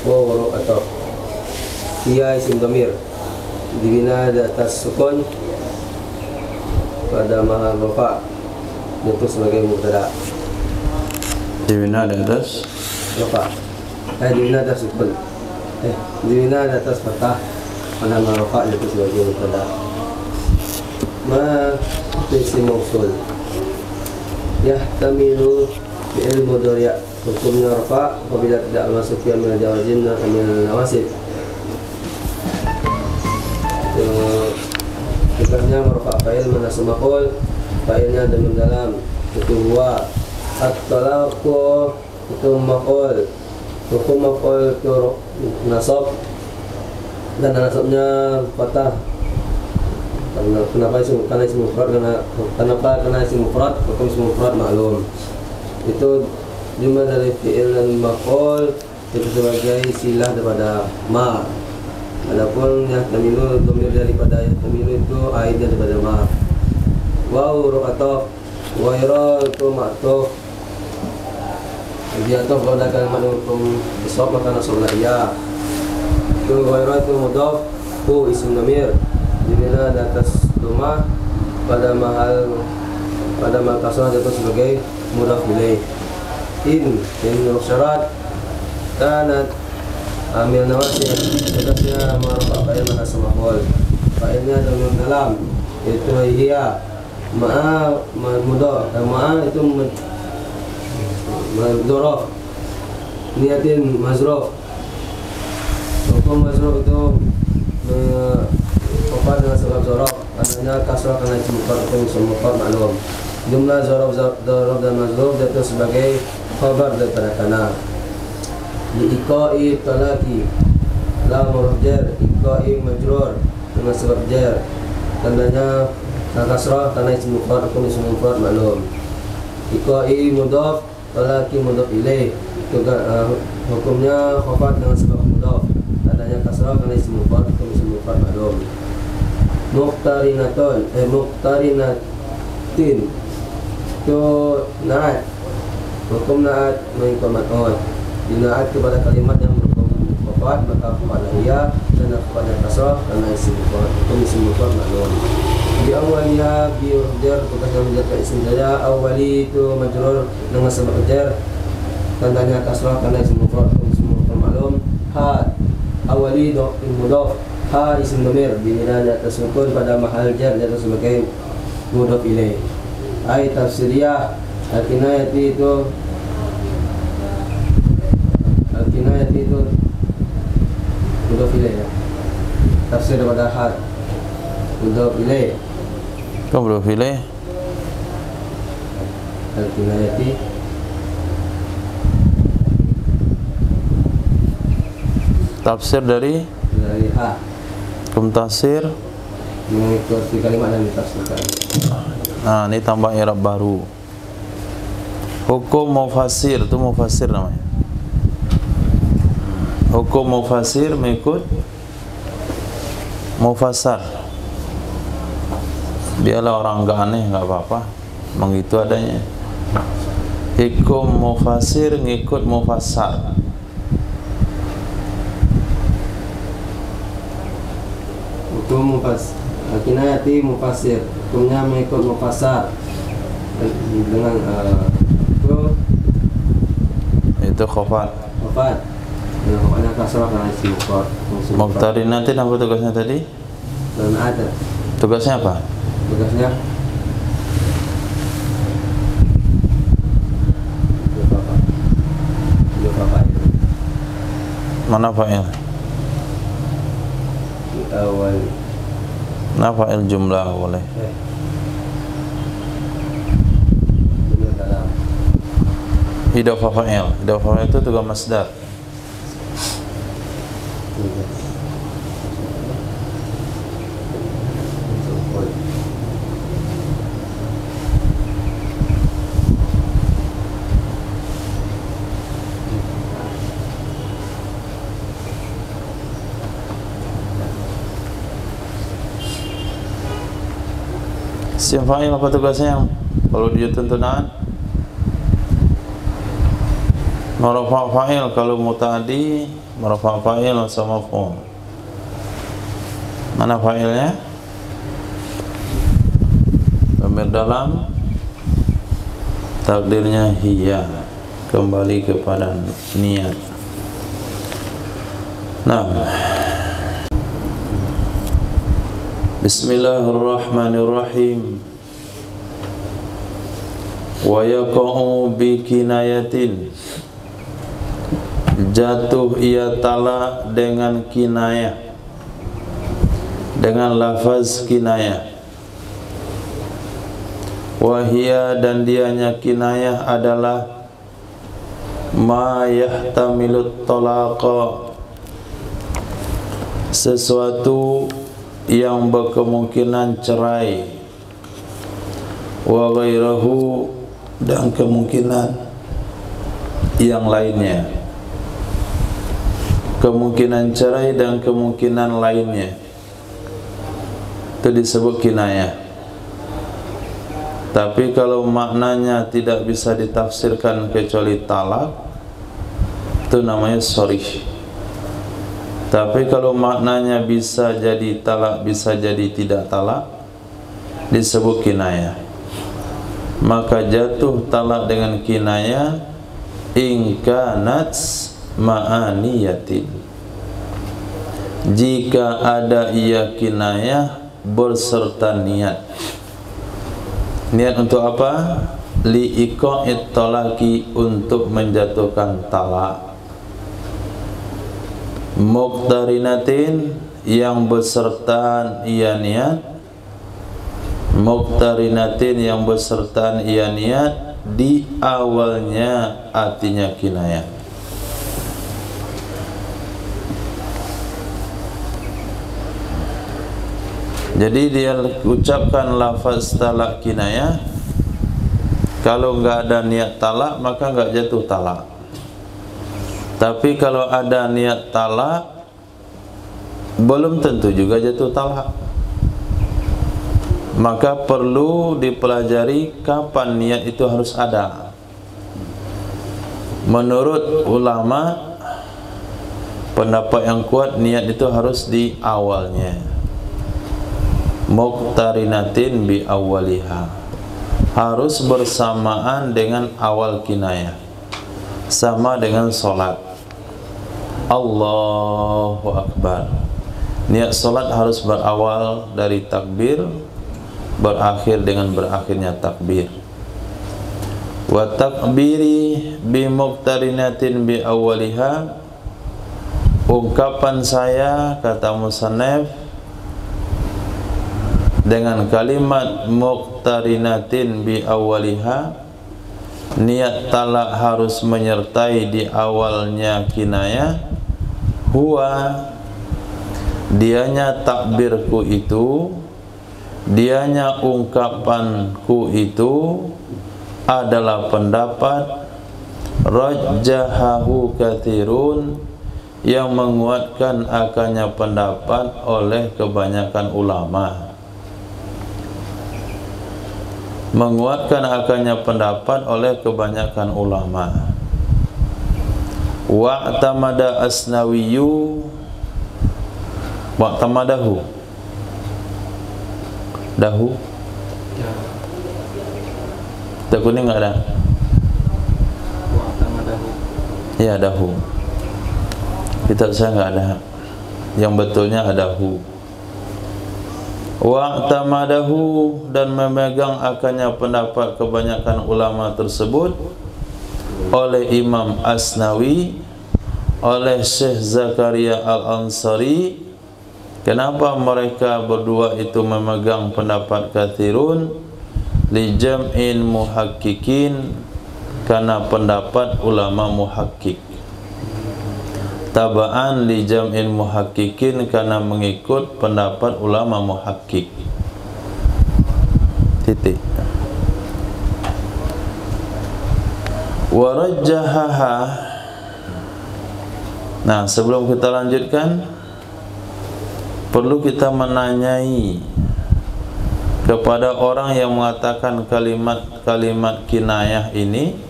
waw atau ia isim dhamir dibina di atas sukun pada mahal rafa itu sebagai mubtada. Dibina di atas Rafa. Dibina di atas sukun. Dibina di atas fathah pada mahal rafa itu sebagai mubtada. Ma isim mausul. Yahtamilu fi'il mudhari' hukumnya rafa apabila tidak masuk fi min jawazin min nawasib. Bukannya marfa fa'il manasab maqul fa'ilnya dalam dalam itu huwa at-talaqu itu maqul hukum maqul itu nasab dan nasabnya fathah. Kenapa isim mufrad? Karena isim mufrad hukum isim mufrad maklum. Itu jumlah dari fi'il dan maqul itu sebagai silah daripada ma. Adapun yahtamilu dhamir daripada yahtamilu itu aid daripada ma. Waw atau waira itu ma'tuf. Dia atau kalau ada kalimat hukum isab maka nasablah ya. Itu waira itu mudhaf hu isim dhamir dibina di atas rumah pada mahal kasrah jatuh sebagai mudhaf ilaih. In syarat kanat amil nawasib tugasnya marfa fa'il manasab maf'ul fa'ilnya dalam itu hiya ma'a mudhaf ma'a itu dzaraf niatin mazruf hukum mazruf itu apa dengan sebab dzaraf adanya kasrah karena isim mufrad atau isim mufrad maklum. Jumlah dzaraf dan mazruf jatuh sebagai khabar daripada kana. Iqa'i talaqi la murjar iqa'i majrur dengan sebab jar tandanya kasrah karena isim mufrad atau isim mufrad maklum. Iqa'i mudhaf talaqi mudhaf ilaih hukumnya khafat dengan sebab mudhaf tandanya kasrah karena isim mufrad atau isim mufrad maklum. Muqtarinatin itu naat hukum naat mengikut mat'ud dinaat kepada kalimat yang berhukum khafat maka kepada ia dan kepada kasrah karena isim mufrad atau isim mufrad maklum. Di awalnya biurjar tugas yang menjadikan isim saja awali itu majrur dengan sebab jar tandanya kasrah karena isim mufrad atau isim mufrad maklum. Ha awali mudhaf ha isim dhamir dibina di atas sukun pada mahal jar jatuh sebagai mudhaf ilaih. Ai tafsiriyah al-kinayati itu mudhaf ilaih ya. Tafsir daripada ha mudhaf ilaih. kau mudhaf ilaih Al-kinayati tafsir dari ha tafsir mengikuti kalimat yang ditafsirkan. Nah, ini tambah i'rab baru. Hukum mufassir itu mufassir namanya. Hukum mufassir mengikut mufassar. Biarlah orang enggak aneh, enggak apa-apa. Begitu adanya. Hukum mufassir ngikut mufassar. Hukum kinayati mufassir hukumnya mengikut mufassar dengan itu khafat dengan khafatnya kasrah karena isim mufrad. Muqtarinatin apa tugasnya tadi? Dan ada Tugasnya apa? tugasnya Mana fa'il? awal Nah fa'il jumlah boleh. dalam Idhofah fa'il. Idhofah fa'il itu tugas masdar. Isim fa'il apa tugasnya? Kalau dia tuntunan Marfa' fa'il kalau muta'addi, marfa' fa'il sama maf'ul. Mana fa'ilnya? Dhamir dalam, takdirnya hiya, kembali kepada niat. Nah, Bismillahirrahmanirrahim. Wa yaqa'u bi kinayatin, jatuh ia tala dengan kinayah, dengan lafaz kinayah. Wahia, dan dianya kinayah adalah ma yahtamilut talaqa, sesuatu yang berkemungkinan cerai, wa ghairahu, dan kemungkinan yang lainnya, kemungkinan cerai dan kemungkinan lainnya, itu disebut kinayah. Tapi kalau maknanya tidak bisa ditafsirkan kecuali talak, itu namanya sharih. Tapi kalau maknanya bisa jadi talak, bisa jadi tidak talak, disebut kinayah. Maka jatuh talak dengan kinayah in kanat ma'aniyatin, jika ada ia kinayah berserta niat. Niat untuk apa? Li'iqa'it talaki, untuk menjatuhkan talak. Muqtarinatin, yang besertaan ia niat. Muqtarinatin, yang besertaan ia niat di awalnya, artinya kinayah. Jadi dia ucapkan lafaz talak kinayah. Kalau enggak ada niat talak, maka enggak jatuh talak. Tapi kalau ada niat talak, belum tentu juga jatuh talak. Maka perlu dipelajari kapan niat itu harus ada. Menurut ulama, pendapat yang kuat, niat itu harus di awalnya. Muqtarinatin bi awwaliha, harus bersamaan dengan awal kinayah. Sama dengan solat. Allahu Akbar. Niat solat harus berawal dari takbir, berakhir dengan berakhirnya takbir. Wa takbiri bi muqtarinatin bi awwaliha, ungkapan saya, kata musannaf, dengan kalimat muqtarinatin bi awwaliha, niat talak harus menyertai di awalnya kinayah. Huwa, dianya takbirku itu, dianya ungkapanku itu adalah pendapat rajjahahu katsirun, yang menguatkan akannya pendapat oleh kebanyakan ulama. Menguatkan akannya pendapat oleh kebanyakan ulama. Wa'tamada Asnawiyu, wa'tamadahu, dahu, tak kuning nggak ada? Ya, dahu. Kitab saya nggak ada. Yang betulnya ada hu. Wa'tamadahu, dan memegang akannya pendapat kebanyakan ulama tersebut oleh Imam Asnawi, oleh Syekh Zakaria Al-Ansari. Kenapa mereka berdua itu memegang pendapat katsirun? Li jam'in muhaqqiqin, karena pendapat ulama muhakkik. Taba'an li jam'in muhaqqiqin, karena mengikut pendapat ulama muhakkik. Titik. Warajjahaha. Nah, sebelum kita lanjutkan, perlu kita menanyai kepada orang yang mengatakan kalimat-kalimat kinayah ini,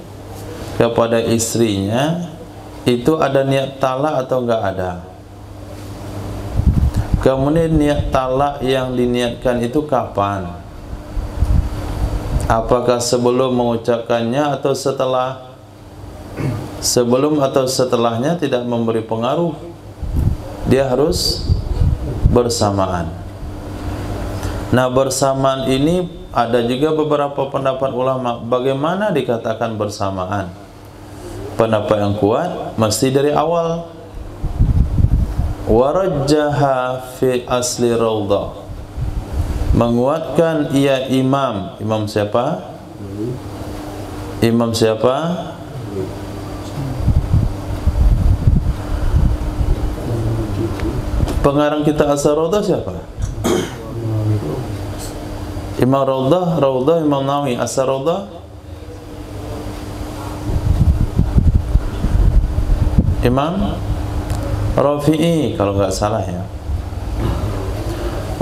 kepada istrinya itu ada niat talak atau enggak ada. Kemudian niat talak yang diniatkan itu kapan? Apakah sebelum mengucapkannya atau setelah? Sebelum atau setelahnya tidak memberi pengaruh. Dia harus bersamaan. Nah, bersamaan ini ada juga beberapa pendapat ulama. Bagaimana dikatakan bersamaan? Pendapat yang kuat mesti dari awal. Warajjaha fi asli raudhah, menguatkan ia imam siapa? Imam siapa? Pengarang kitab Asar Raudhah siapa? Imam Raudhah Imam Nawawi. Asar Raudhah Imam Rafi'i kalau nggak salah ya.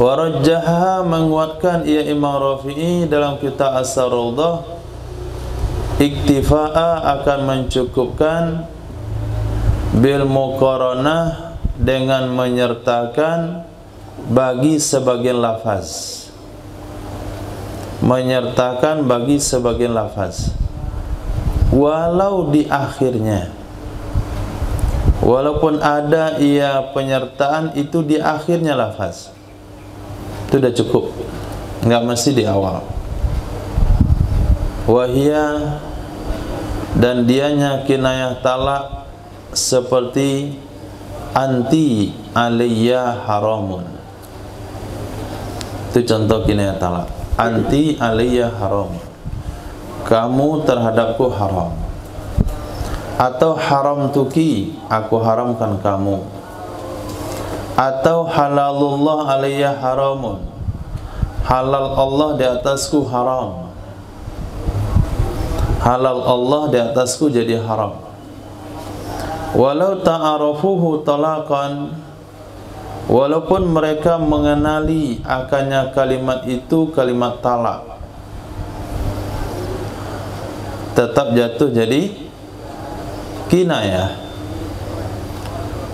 Warajjaha, menguatkan ia Imam Rafi'i dalam kitab Asar Raudhah, iktifa'a, akan mencukupkan bil muqaranah, dengan menyertakan bagi sebagian lafaz. Menyertakan bagi sebagian lafaz walau di akhirnya, walaupun ada ia penyertaan itu di akhirnya lafaz, itu sudah cukup, nggak mesti di awal. Wahia, dan dianya kinayah talak seperti anti alayya haramun. Itu contoh kinayah talak. Anti alayya haramun, kamu terhadapku haram. Atau haram tuki, aku haramkan kamu. Atau halalullah alayya haramun, halal Allah di atasku haram. Halal Allah di atasku jadi haram. Walau ta'arafuhu talaqan, walaupun mereka mengenali akannya kalimat itu kalimat talak, tetap jatuh jadi kinayah.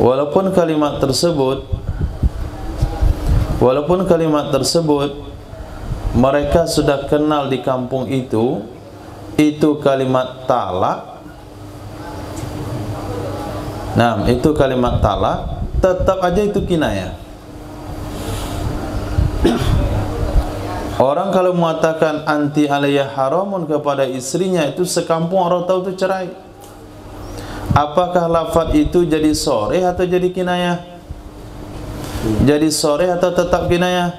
Walaupun kalimat tersebut mereka sudah kenal di kampung itu kalimat talak. Nah, itu kalimat talak, tetap aja itu kinayah. Orang kalau mengatakan anti alayya haramun kepada istrinya, itu sekampung orang tahu itu cerai. Apakah lafaz itu jadi sharih atau jadi kinayah? Jadi sharih atau tetap kinayah?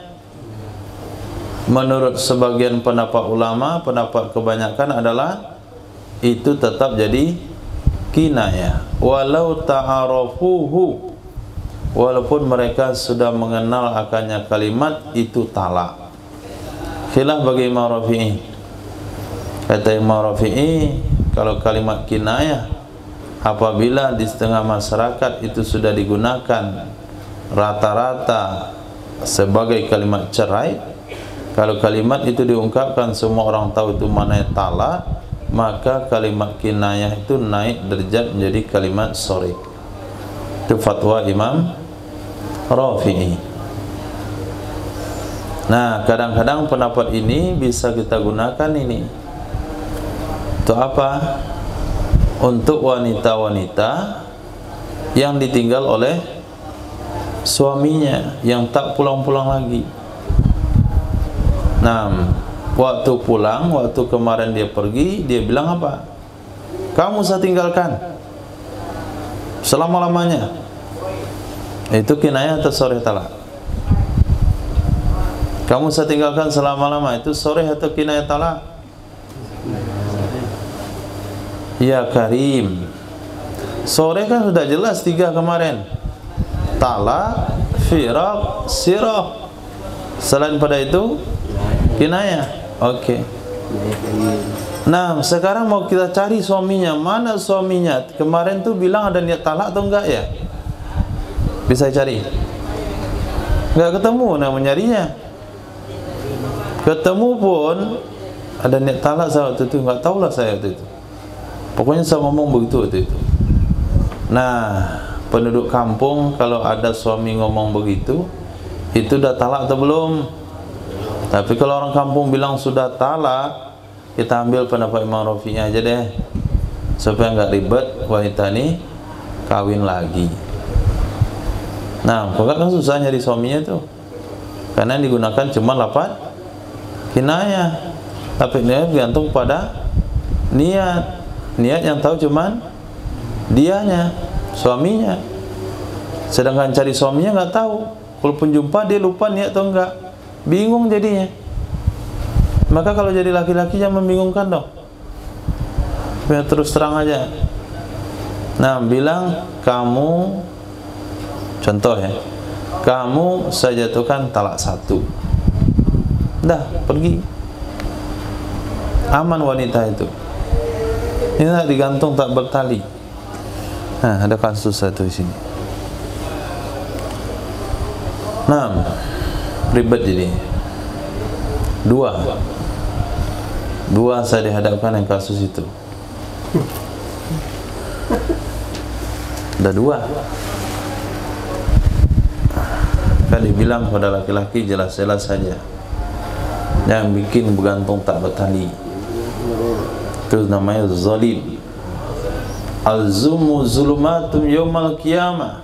Menurut sebagian pendapat ulama, pendapat kebanyakan adalah itu tetap jadi kinayah. Walau ta'arafuhu, walaupun mereka sudah mengenal akannya kalimat itu talak. Khilaf bagi Imam Rafi'i. Kata Imam Rafi'i, kalau kalimat kinayah apabila di setengah masyarakat itu sudah digunakan rata-rata sebagai kalimat cerai, kalau kalimat itu diungkapkan semua orang tahu itu maknanya talak, maka kalimat kinayah itu naik derajat menjadi kalimat sharih. Itu fatwa Imam Rafi'i. Nah, kadang-kadang pendapat ini bisa kita gunakan ini. Untuk apa? Untuk wanita-wanita yang ditinggal oleh suaminya, yang tak pulang-pulang lagi. Nah, waktu pulang, waktu kemarin dia pergi, dia bilang apa? Kamu saya tinggalkan selama-lamanya. Itu kinayah atau sharih talak? Kamu saya tinggalkan selama-lama, itu sharih atau kinayah talak? Ya Karim, sharih kan sudah jelas 3 kemarin. Talak, firaq, sirah. Selain pada itu kinayah. Oke. Nah, sekarang mau kita cari suaminya. Mana suaminya? Kemarin tuh bilang ada niat talak atau enggak ya? Bisa cari? Enggak ketemu, nah mencarinya. Ketemu pun ada niat talak saya waktu itu, enggak tahulah saya waktu itu. Pokoknya saya ngomong begitu waktu itu. Nah, penduduk kampung kalau ada suami ngomong begitu, itu udah talak atau belum? Tapi kalau orang kampung bilang sudah talak, kita ambil pendapat Imam Rafi'i aja deh, supaya nggak ribet wanita ini kawin lagi. Nah, pokoknya kan susah nyari suaminya tuh, karena yang digunakan cuma lafaz kinayah, tapi ini bergantung pada niat. Niat yang tahu cuman dianya, suaminya. Sedangkan cari suaminya nggak tahu. Walaupun jumpa dia lupa niat atau enggak, bingung jadinya. Maka kalau jadi laki-laki jangan membingungkan dong. Biar terus terang aja. Nah, bilang kamu, contoh ya, kamu saya jatuhkan talak 1. Dah, pergi. Aman wanita itu. Ini tak digantung, tak bertali. Nah, ada kasus satu di sini. Nah, ribet jadi. Dua saya dihadapkan dengan kasus itu. Ada 2. Kan dibilang pada laki-laki jelas-jelas saja, yang bikin bergantung tak bertali. Itu namanya zalim. Al-zulmu zulumatum yaumal qiyamah.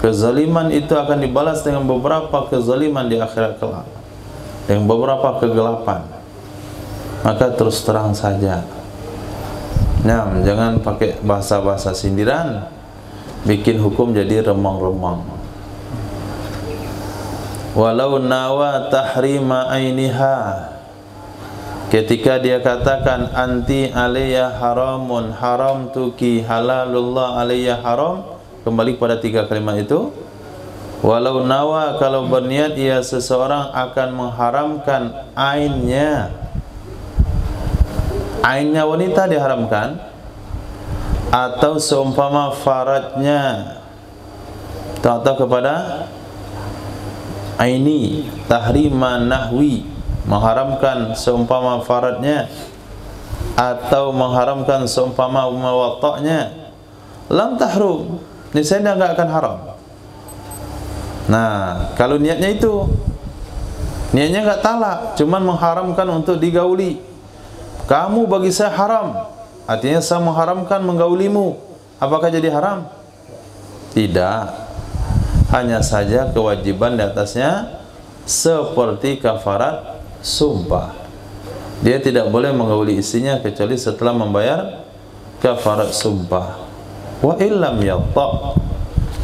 Kezaliman itu akan dibalas dengan beberapa kezaliman di akhirat kelak, dengan beberapa kegelapan. Maka terus terang saja. Nah, jangan pakai bahasa-bahasa sindiran, bikin hukum jadi remang-remang. Walau nawa tahrima ainiha, ketika dia katakan anti alayya haramun haram tuki halalullah alayya haram, kembali pada 3 kalimat itu. Walau nawa, kalau berniat ia seseorang akan mengharamkan ainnya, ainnya wanita diharamkan, atau seumpama faradnya, atau kepada aini, tahrima nahwi, mengharamkan seumpama faradnya, atau mengharamkan seumpama mawatta'nya, lam tahrum, niscaya enggak akan haram. Nah, kalau niatnya itu, niatnya enggak talak, cuman mengharamkan untuk digauli. Kamu bagi saya haram, artinya saya mengharamkan menggaulimu. Apakah jadi haram? Tidak. Hanya saja kewajiban di atasnya seperti kafarat sumpah. Dia tidak boleh menggauli istrinya kecuali setelah membayar kafarat sumpah. Wa illam yatta',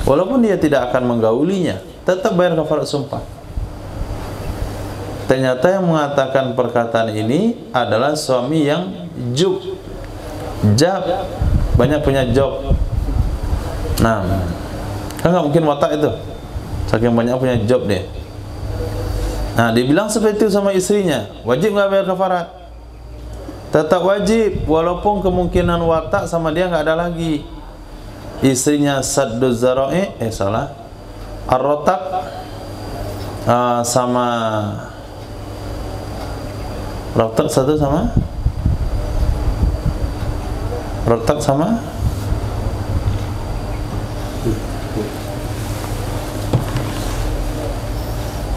walaupun dia tidak akan menggaulinya, tetap bayar kafarat sumpah. Ternyata yang mengatakan perkataan ini adalah suami yang jab, banyak punya job. Nah, kan nggak mungkin watak itu, saking banyak punya job deh. Nah, dibilang seperti itu sama istrinya, wajib nggak bayar kafarat? Tetap wajib, walaupun kemungkinan watak sama dia nggak ada lagi. Istrinya saddu zara'i, ar-rotak, sama rotak satu sama rotak sama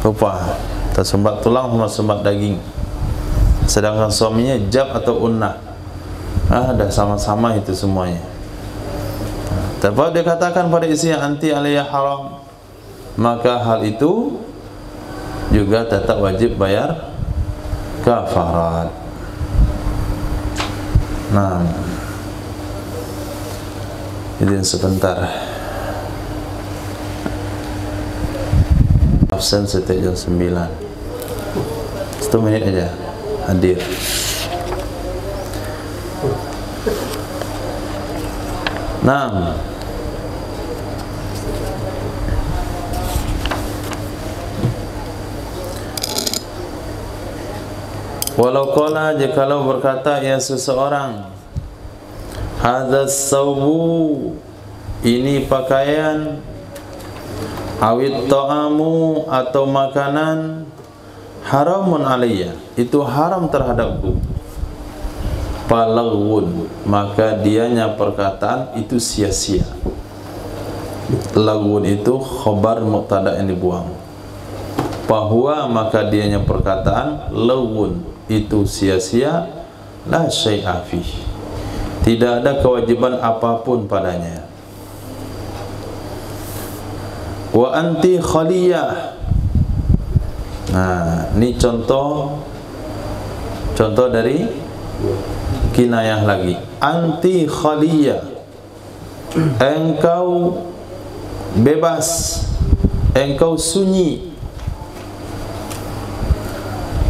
lupa, tersumbat tulang sama sumbat daging. Sedangkan suaminya jab atau unnah, ada sama-sama itu semuanya. Tapi dia katakan pada istrinya anti alayya haram, maka hal itu juga tetap wajib bayar kafarat. Nah, ini sebentar. Absen setiap jam 9. 1 menit aja hadir. Nah, walau qala, jikalau berkata ya seseorang, hadzas saubu, ini pakaian, awit ta'amu, atau makanan, haramun alayya, itu haram terhadapku. falawun, maka dianya perkataan itu sia-sia. Lawun itu khabar mubtada yang dibuang. Fahuwa, maka dianya perkataan lawun itu sia-sia, la syai'a fihi, tidak ada kewajiban apapun padanya. Wa anti khaliyah. Nah, ini contoh dari kinayah lagi. Anti khaliyah, engkau bebas, engkau sunyi,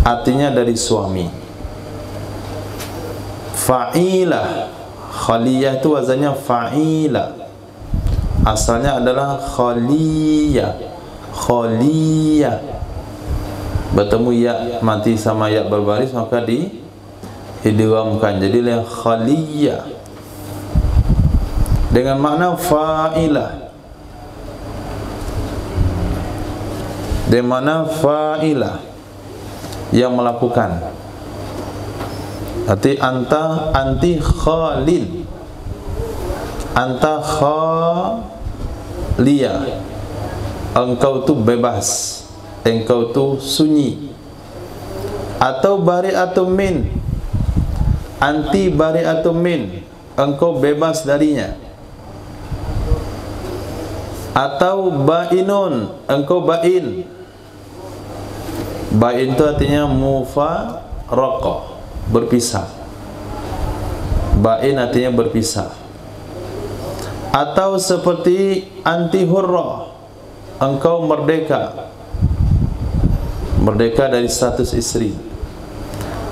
artinya dari suami. Fa'ilah, khaliyah itu wazannya fa'ilah, asalnya adalah khaliyah. Khaliyah bertemu ya mati sama ya berbaris, maka didawamkan jadi khaliyah dengan makna fa'ilah. Dengan mana fa'ilah, yang melakukan. Arti anti khalil, anta khaliyah, engkau tu bebas, engkau tu sunyi. Atau bari'atun min, anti bari'atun min, engkau bebas darinya. Atau ba'inun, engkau ba'in. Ba'in itu artinya mufaraqah, berpisah. Ba'in artinya berpisah. Atau seperti anti hurrah, engkau merdeka, merdeka dari status istri.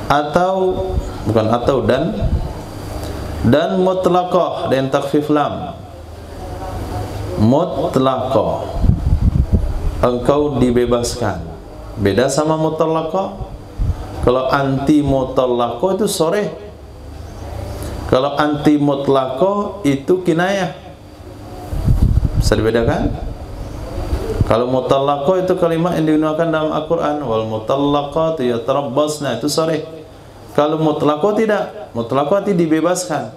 Atau bukan atau dan mutlaqah dengan takhfif lam. Mutlaqah, engkau dibebaskan. Beda sama mutlaqah. Kalau anti mutlaqah itu soreh. Kalau anti mutlaqah itu kinayah. Bisa dibedakan? Kalau mutlaqah itu kalimat yang digunakan dalam Al-Quran, wal mutlaqatu yatarabbasna, itu soreh. Kalau mutlaqah tidak, mutlaqah itu dibebaskan.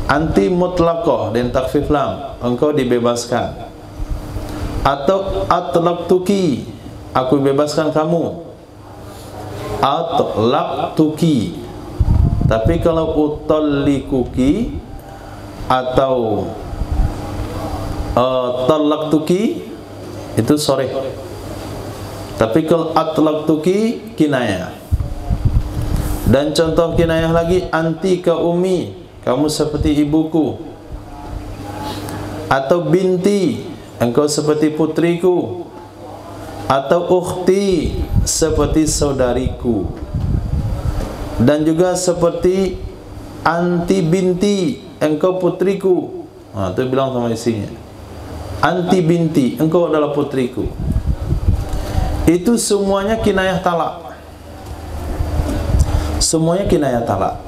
Anti mutlaqah dan takhfif lam, engkau dibebaskan. Atau atlaqtuki, aku bebaskan kamu. Atlaqtuki. Tapi kalau utallikuki atau talaqtuki itu soreh. Tapi kalau atlaqtuki kinayah. Dan contoh kinayah lagi, anti ka ummi, kamu seperti ibuku. Atau binti, engkau seperti putriku. Atau ukhti, seperti saudariku. Dan juga seperti anti binti, engkau putriku. Nah, itu bilang sama istrinya, anti binti, engkau adalah putriku. Itu semuanya kinayah talak. Semuanya kinayah talak.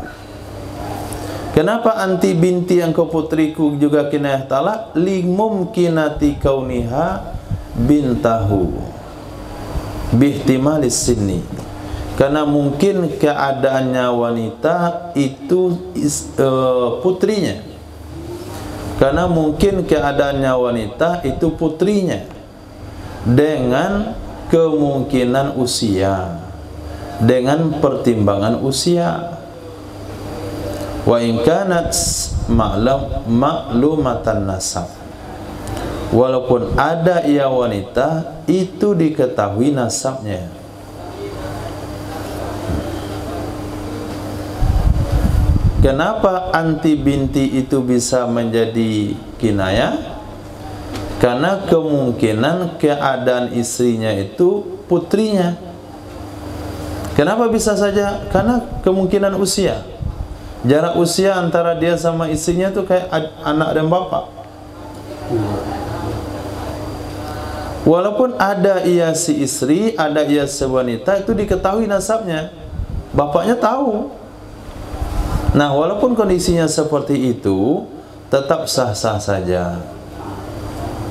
Kenapa anti binti, engkau putriku juga kinayah talak? Limumkinati kauniha bintahu bihtimalis sinni, karena mungkin keadaannya wanita itu putrinya. Karena mungkin keadaannya wanita itu putrinya dengan kemungkinan usia, dengan pertimbangan usia. Wa in kanat ma'lumatan nasab, walaupun ada ia wanita itu diketahui nasabnya. Kenapa anti binti itu bisa menjadi kinayah? Karena kemungkinan keadaan istrinya itu putrinya. Kenapa bisa saja? Karena kemungkinan usia. Jarak usia antara dia sama istrinya itu kayak anak dan bapak. Walaupun ada ia si istri, ada ia si wanita, itu diketahui nasabnya. Bapaknya tahu. Nah, walaupun kondisinya seperti itu, tetap sah-sah saja.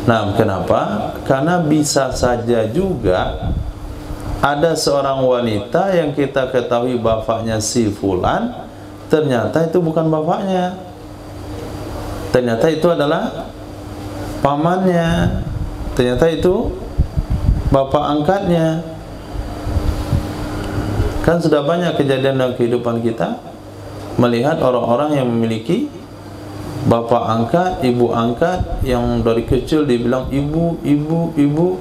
Nah, kenapa? Karena bisa saja juga ada seorang wanita yang kita ketahui bapaknya si fulan, ternyata itu bukan bapaknya, ternyata itu adalah pamannya, ternyata itu bapak angkatnya. Kan sudah banyak kejadian dalam kehidupan kita melihat orang-orang yang memiliki bapak angkat, ibu angkat, yang dari kecil dibilang ibu, ibu, ibu,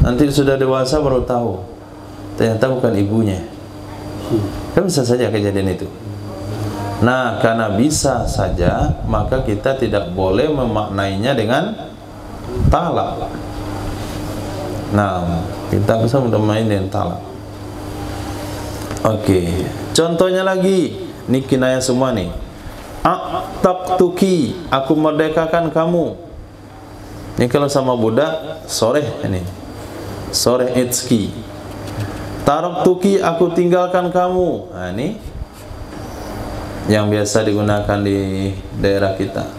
nanti sudah dewasa baru tahu ternyata bukan ibunya. Kan bisa saja kejadian itu. Nah, karena bisa saja, maka kita tidak boleh memaknainya dengan talak. Nah, kita bisa memaknai dengan talak. Oke, contohnya lagi, ini kinayah semua nih. A'taqtuki, aku merdekakan kamu. Ini kalau sama budak, soreh ini. Soreh itski. Taraktuki, aku tinggalkan kamu. Nah, ini yang biasa digunakan di daerah kita.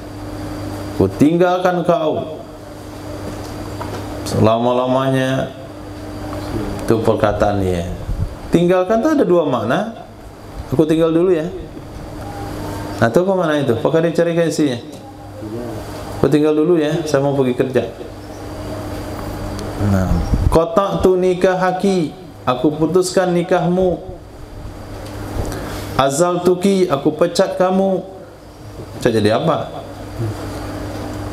Aku tinggalkan kau selama-lamanya. Itu perkataan dia. Tinggalkan itu ada dua makna. Aku tinggal dulu ya. Nah, itu apa makna itu? Apakah dicarikan isinya? Aku tinggal dulu ya, saya mau pergi kerja. Nah, qata'tu nikahaki, aku putuskan nikahmu. Azaltuki, aku pecat kamu. Saya jadi apa?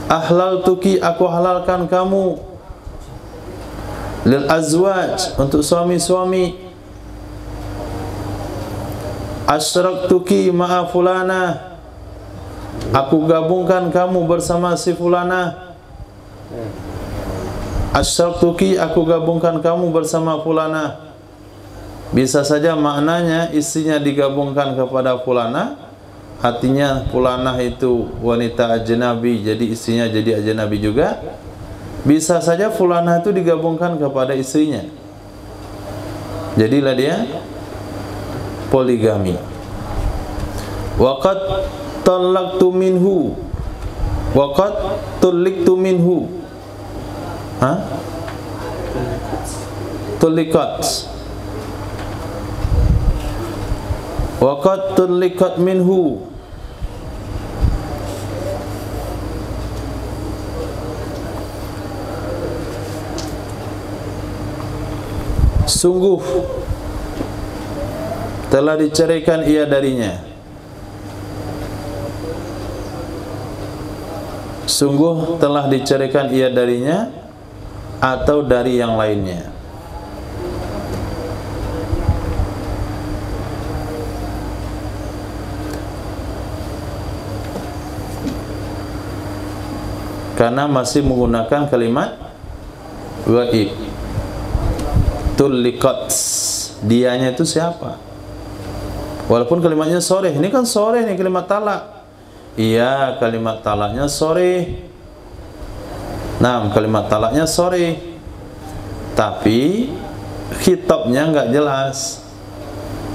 Ahlaltuki, aku halalkan kamu. Lil azwaj, untuk suami-suami. Asyraktuki ma'a fulana, aku gabungkan kamu bersama si fulana. Asyraktuki, aku gabungkan kamu bersama fulana. Bisa saja maknanya istrinya digabungkan kepada fulana, artinya fulana itu wanita ajnabi, jadi istrinya jadi ajnabi juga. Bisa saja fulana itu digabungkan kepada istrinya, jadilah dia poligami. Waqad talaqtu minhu, waqad tuliktu minhu. Tulikat, waqad tulikat minhu. Sungguh telah diceraikan ia darinya. Sungguh telah diceraikan ia darinya atau dari yang lainnya. Karena masih menggunakan kalimat ghaib. Tulikat, dianya itu siapa? Walaupun kalimatnya soreh, ini kan soreh nih kalimat talak. Iya, kalimat talaknya soreh. Nah, kalimat talaknya soreh, tapi khitabnya nggak jelas.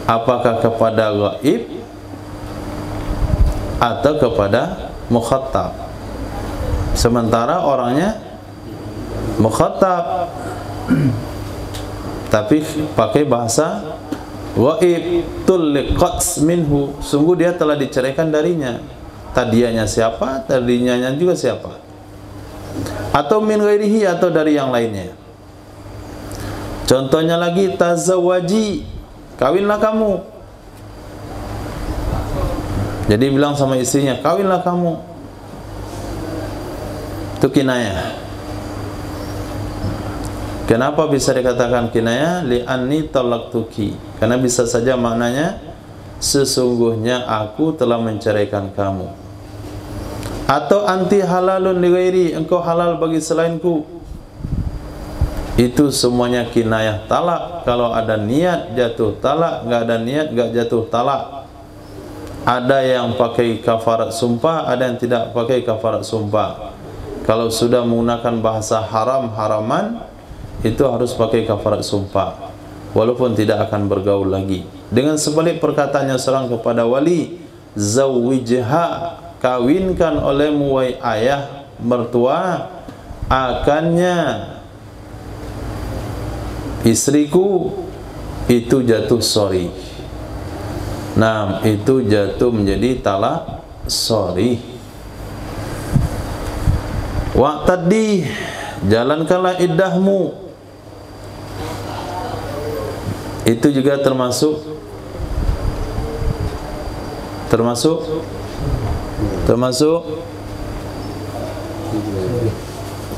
Apakah kepada ghaib atau kepada mukhatab? Sementara orangnya mukhatab, tapi pakai bahasa ghaib. Tuliqat minhu, sungguh dia telah diceraikan darinya. Tadianya siapa, tadinya juga siapa. Atau min ghairihi, atau dari yang lainnya. Contohnya lagi, tazawaji, kawinlah kamu. Jadi bilang sama istrinya, kawinlah kamu. Itu kinayah. Kenapa bisa dikatakan kinayah? Li'anni talaqtuki, karena bisa saja maknanya sesungguhnya aku telah menceraikan kamu. Atau anti halalun li ghairi, engkau halal bagi selainku. Itu semuanya kinayah talak. Kalau ada niat jatuh talak, enggak ada niat enggak jatuh talak. Ada yang pakai kafarat sumpah, ada yang tidak pakai kafarat sumpah. Kalau sudah menggunakan bahasa haram-haraman, itu harus pakai kafarat sumpah, walaupun tidak akan bergaul lagi. Dengan sebalik perkataannya seorang kepada wali, zawijha, kawinkan olehmu wahai ayah mertua akannya istriku, itu jatuh sorry. Nah, itu jatuh menjadi talak sorry. Wa'taddi, jalankanlah iddahmu, itu juga termasuk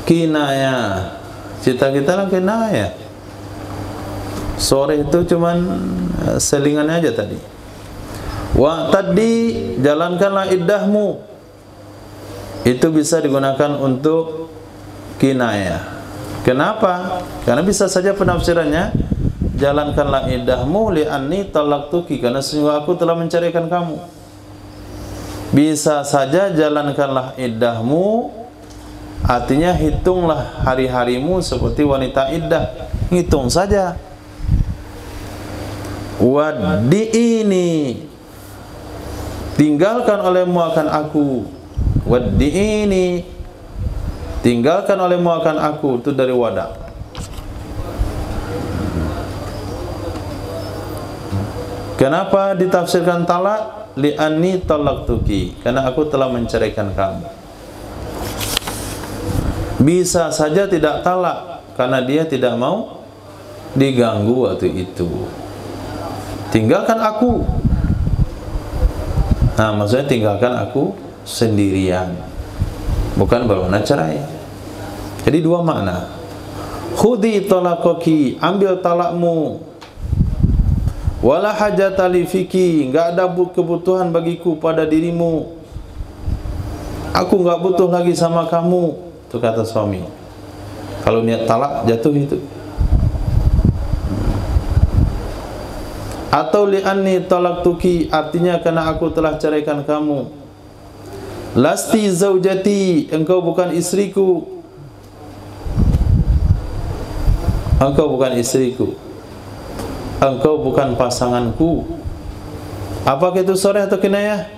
kinayah. Kita lah kinayah. Sore itu cuman selingannya aja tadi. Wa'taddi, jalankanlah iddahmu, itu bisa digunakan untuk kinayah. Kenapa? Karena bisa saja penafsirannya, jalankanlah iddahmu li'anni talaqtuki, karena sesungguhnya aku telah menceraikan kamu. Bisa saja jalankanlah iddahmu artinya hitunglah hari-harimu seperti wanita iddah, hitung saja. Waddi'ini, tinggalkan olehmu akan aku. Waddi'ini, tinggalkan olehmu akan aku, itu dari wada. Kenapa ditafsirkan talak? Li'anni talaqtuki, karena aku telah menceraikan kamu. Bisa saja tidak talak karena dia tidak mau diganggu waktu itu. Tinggalkan aku. Nah, maksudnya tinggalkan aku sendirian, bukan bermakna cerai. Jadi dua makna. Khudi talaqaki, ambil talakmu. Wala hajata li fiki, enggak ada kebutuhan bagiku pada dirimu. Aku enggak butuh lagi sama kamu, itu kata suami. Kalau niat talak jatuh itu. Atau li'anni talaqtuki, artinya karena aku telah ceraikan kamu. Lasti zaujati, engkau bukan istriku. Engkau bukan istriku. Engkau bukan pasanganku. Apakah itu sore atau kinayah?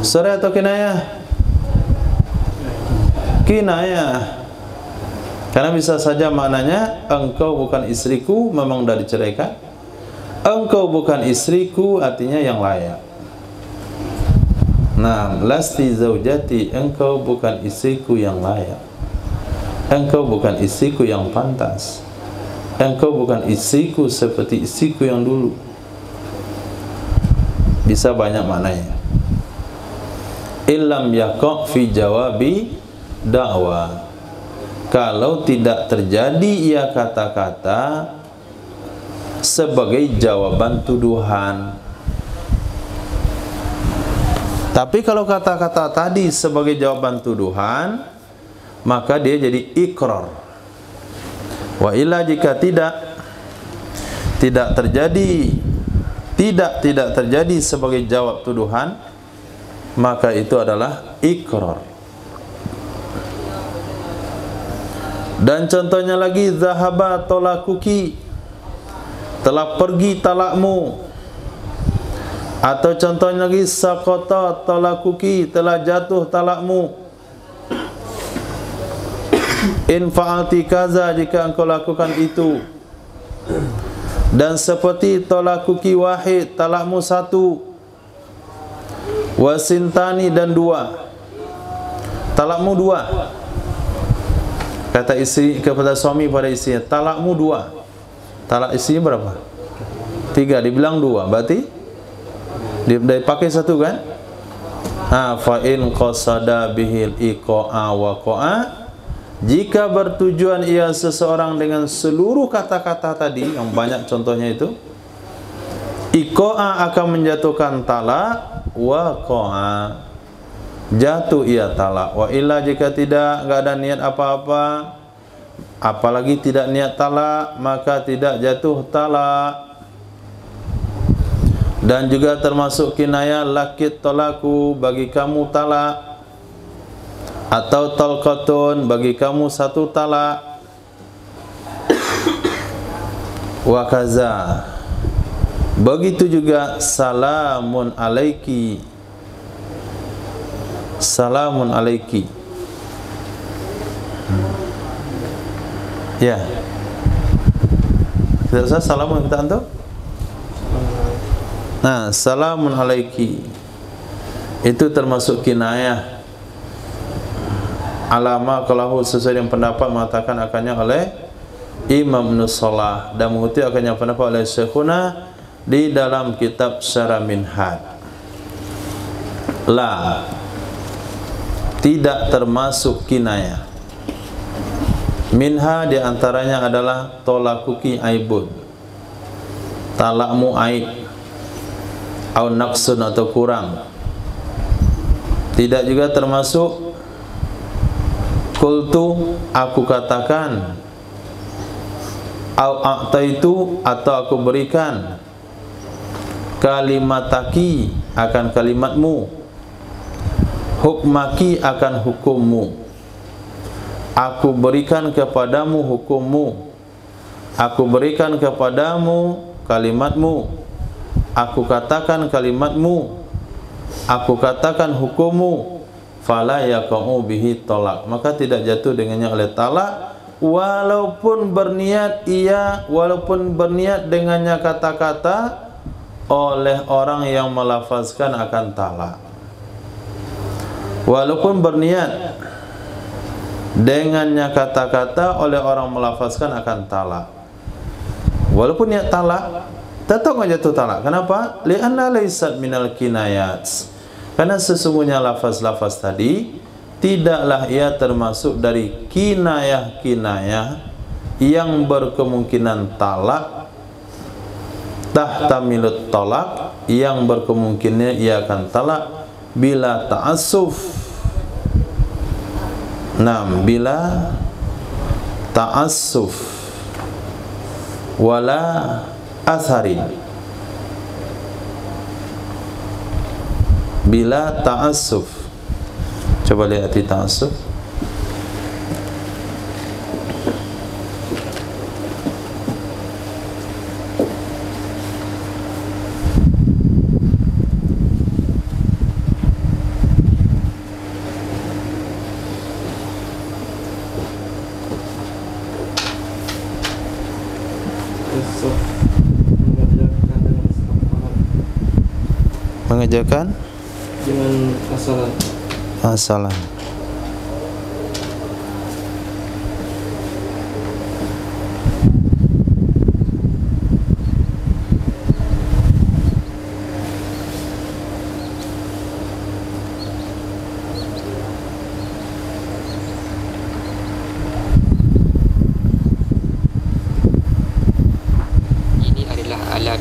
Sore atau kinayah? Kinayah. Karena bisa saja maknanya engkau bukan istriku, memang sudah diceraikan. Engkau bukan istriku artinya yang layak. Nah, lasti zaujati, engkau bukan istriku yang layak. Engkau bukan istriku yang pantas. Engkau bukan istriku seperti istriku yang dulu. Bisa banyak maknanya. Illam yaqa' fi jawabi da'wa, kalau tidak terjadi ia kata-kata sebagai jawaban tuduhan. Tapi kalau kata-kata tadi sebagai jawaban tuduhan, maka dia jadi ikrar. Wa illa, jika tidak terjadi sebagai jawab tuduhan, maka itu adalah ikrar. Dan contohnya lagi, zahaba talaquki, telah pergi talakmu. Atau contohnya lagi, saqata talaquki, telah jatuh talakmu. In fa'alti kaza, jika engkau lakukan itu. Dan seperti talaquki wahid, talakmu satu. Wasintani, dan dua, talakmu dua. Kata istri kepada suami pada istrinya, talakmu dua. Talak istri berapa? 3, dibilang 2, berarti dia pakai 1 kan? Fa in qasada bihil iqa'a wa qa'a, jika bertujuan ia seseorang dengan seluruh kata-kata tadi yang banyak contohnya itu, iqa'a akan menjatuhkan talak, wa qa'a jatuh ia talak. Wa illa, jika tidak, enggak ada niat apa-apa, apalagi tidak niat talak, maka tidak jatuh talak. Dan juga termasuk kinayah lakit talaku, bagi kamu talak, atau talqatun, bagi kamu 1 talak. Wa kaza, begitu juga salamun alaiki, salamun alaiki. Ya. Tidak usah salamun kita antum. Nah, salamun alaiki itu termasuk kinayah. Alama kalau sesuai dengan pendapat mengatakan akannya oleh Imam Ibnu Shalah dan mengutip akannya pendapat oleh Syekhuna di dalam kitab Syarah Minhaj. La, tidak termasuk kinayah. Minha diantaranya adalah tolakuki aibun, talakmu aib, au naqsun atau kurang. Tidak juga termasuk qultu, aku katakan, au a'taitu, atau aku berikan, kalimataki, akan kalimatmu, hukmaki, akan hukummu. Aku berikan kepadamu hukummu, aku berikan kepadamu kalimatmu, aku katakan kalimatmu, aku katakan hukummu, fala yaqa'u bihi talak, maka tidak jatuh dengannya oleh talak, walaupun berniat dengannya kata-kata oleh orang yang melafazkan akan talak. Walaupun berniat dengannya kata-kata oleh orang melafazkan akan talak, walaupun niat talak, tetap enggak jatuh talak. Kenapa? Li'anna laysat minal kinayat, karena sesungguhnya lafaz-lafaz tadi tidaklah ia termasuk dari kinayah-kinayah yang berkemungkinan talak, tahtamilut talak, yang berkemungkinan ia akan talak bila ta'assuf. Naam, bila ta'assuf wala athari, bila ta'assuf. Coba lihat di ta'assuf. Mengerjakan dengan asalan. Asalan. Ini adalah alat.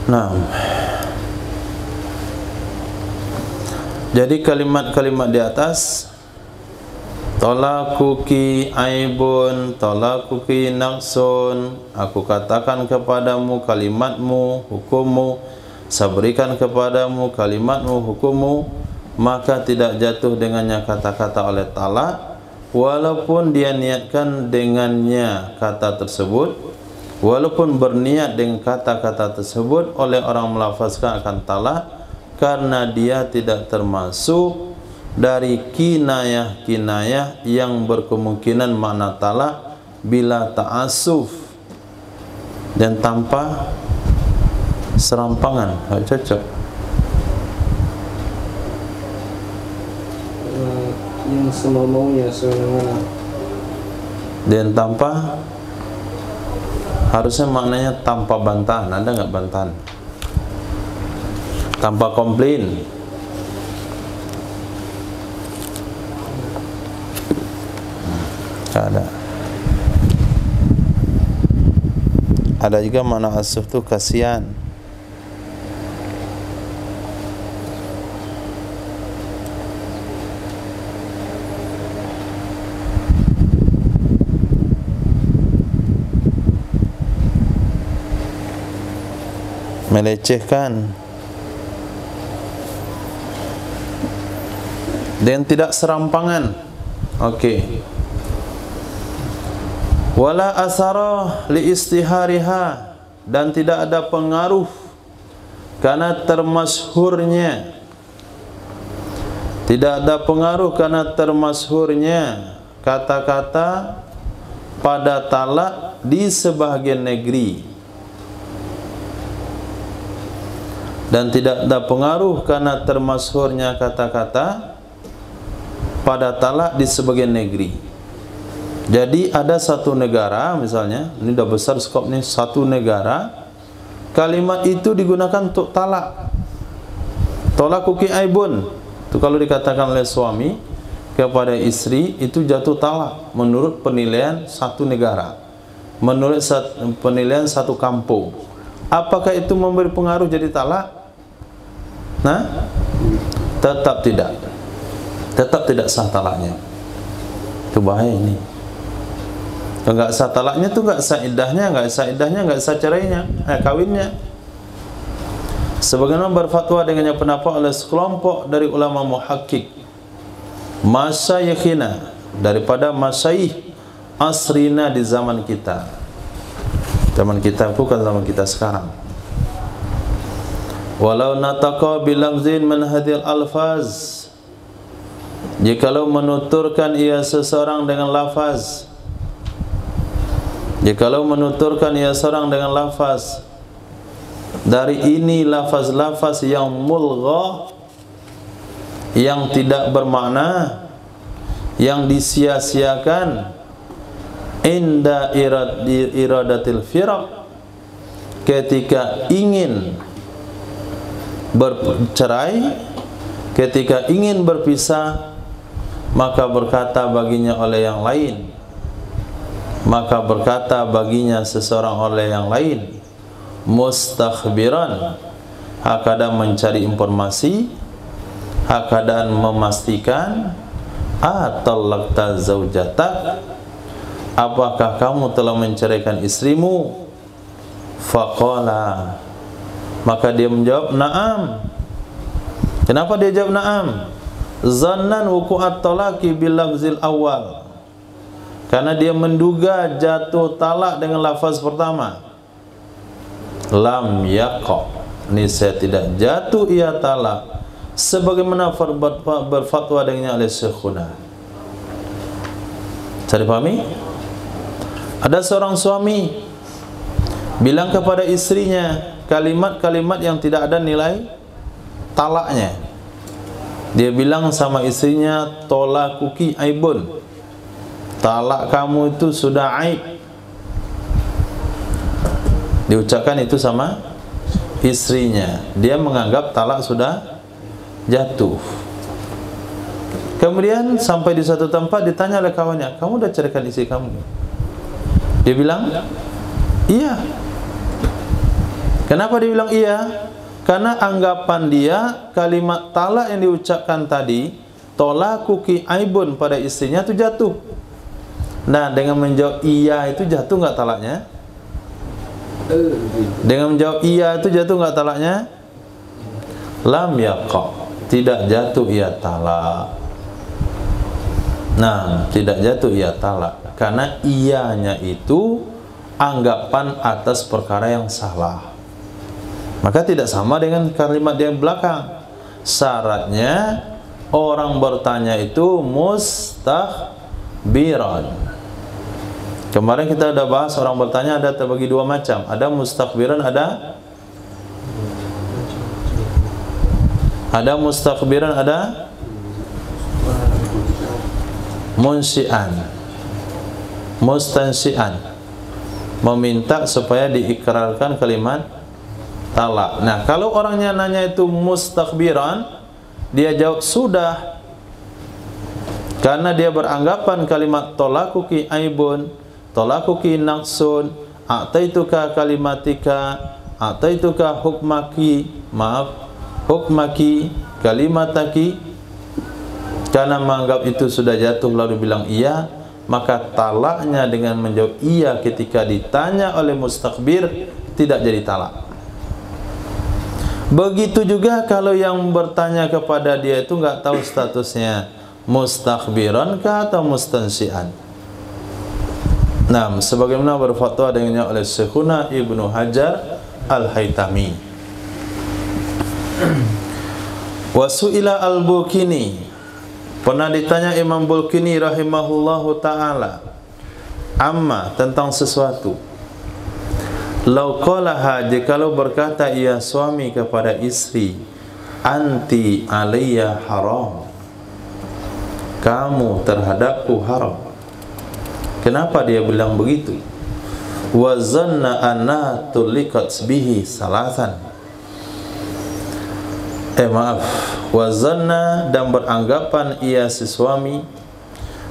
Nah, jadi kalimat-kalimat di atas, talakuki aibun, talakuki naqsun, aku katakan kepadamu kalimatmu, hukummu, saya berikan kepadamu kalimatmu, hukummu, maka tidak jatuh dengannya kata-kata oleh talak, walaupun dia niatkan dengannya kata tersebut, walaupun berniat dengan kata-kata tersebut oleh orang melafazkan akan talak, karena dia tidak termasuk dari kinayah-kinayah yang berkemungkinan makna talak bila ta'assuf dan tanpa serampangan. Tak cocok. Yang semau-maunya semena-mena. Dan tanpa, harusnya maknanya tanpa bantahan. Ada nggak bantahan? Tanpa komplain. Tak ada. Ada juga makna asuh tu kasihan. Melecehkan dan tidak serampangan. Okey. Wala asara li istihariha, dan tidak ada pengaruh karena termasyhurnya. Tidak ada pengaruh karena termasyhurnya kata-kata pada talak di sebahagian negeri. Dan tidak ada pengaruh karena termasyhurnya kata-kata pada talak di sebagian negeri. Jadi ada satu negara, misalnya, ini dah besar skop ni, satu negara, kalimat itu digunakan untuk talak. Talaquki aibun, itu kalau dikatakan oleh suami kepada istri, itu jatuh talak menurut penilaian satu negara, menurut penilaian satu kampung. Apakah itu memberi pengaruh jadi talak? Nah, tetap tidak. Tetap tidak sah talaknya. Itu bahaya ini. Enggak sah talaknya tu enggak sah iddahnya, enggak sah iddahnya, enggak sah cerainya, kawinnya. Sebagaimana berfatwa dengannya pendapat oleh sekelompok dari ulama muhakkik, masyayikhina, daripada masyayikh asrina di zaman kita. Zaman kita bukan zaman kita sekarang. Walau nataqa bilafzin min hadhil alfaz, jikalau menuturkan ia seseorang dengan lafaz, jikalau menuturkan ia seseorang dengan lafaz, dari ini lafaz-lafaz yang mulgha, yang tidak bermakna, yang disia-siakan, inda iradatil firaq, ketika ingin bercerai, ketika ingin berpisah, maka berkata baginya oleh yang lain, maka berkata baginya seseorang oleh yang lain, mustakhbiran, hakadang mencari informasi, hakadang memastikan, atallaqta zaujatak, apakah kamu telah menceraikan istrimu? Faqala, maka dia menjawab na'am. Kenapa dia jawab na'am? Zannan wuqu'at talaqi bil lafzil awal, karena dia menduga jatuh talak dengan lafaz pertama. Lam yaqa, niscaya tidak jatuh ia talak, sebagaimana berfatwa dengannya oleh syekhuna. Saya dipahami? Ada seorang suami bilang kepada istrinya kalimat-kalimat yang tidak ada nilai talaknya. Dia bilang sama istrinya, talaquki aibun, talak kamu itu sudah aib. Diucapkan itu sama istrinya. Dia menganggap talak sudah jatuh. Kemudian sampai di satu tempat ditanya oleh kawannya, kamu dah ceraikan istri kamu? Dia bilang iya. Kenapa dia bilang iya? Karena anggapan dia kalimat talak yang diucapkan tadi, talaquki aibun, pada istrinya itu jatuh. Nah, dengan menjawab iya itu jatuh enggak talaknya? Dengan menjawab iya itu jatuh enggak talaknya? lam yaqa, tidak jatuh ia talak. Nah, tidak jatuh ia talak karena ianya itu anggapan atas perkara yang salah. Maka tidak sama dengan kalimat yang belakang. Syaratnya orang bertanya itu mustakbiran. Kemarin kita sudah bahas orang bertanya ada terbagi dua macam. Ada mustakbiran, ada mustakbiran, ada munsyi'an, mustansi'an, meminta supaya diikrarkan kalimat talak. Nah, kalau orangnya nanya itu mustakbiran, dia jawab sudah, karena dia beranggapan kalimat tolakuki aibun, tolakuki naqsun, a'taituka kalimatika, a'taituka hukmaki, hukmaki kalimataki. Karena menganggap itu sudah jatuh lalu bilang iya, maka talaknya dengan menjawab iya ketika ditanya oleh mustakbir tidak jadi talak. Begitu juga kalau yang bertanya kepada dia itu nggak tahu statusnya mustakbiran kah atau mustansian. Nah, sebagaimana berfatwa dengannya oleh Syekhuna Ibnu Hajar Al-Haytami. Wasu'ila al-Bulkini, pernah ditanya Imam Bulkini rahimahullahu ta'ala amma, tentang sesuatu. Lau qalaha, jikalau berkata ia suami kepada istri, anti alayya haram, kamu terhadapku haram. Kenapa dia bilang begitu? Wa zanna anna tulikat bihi salasan. Wa zanna, dan beranggapan ia si suami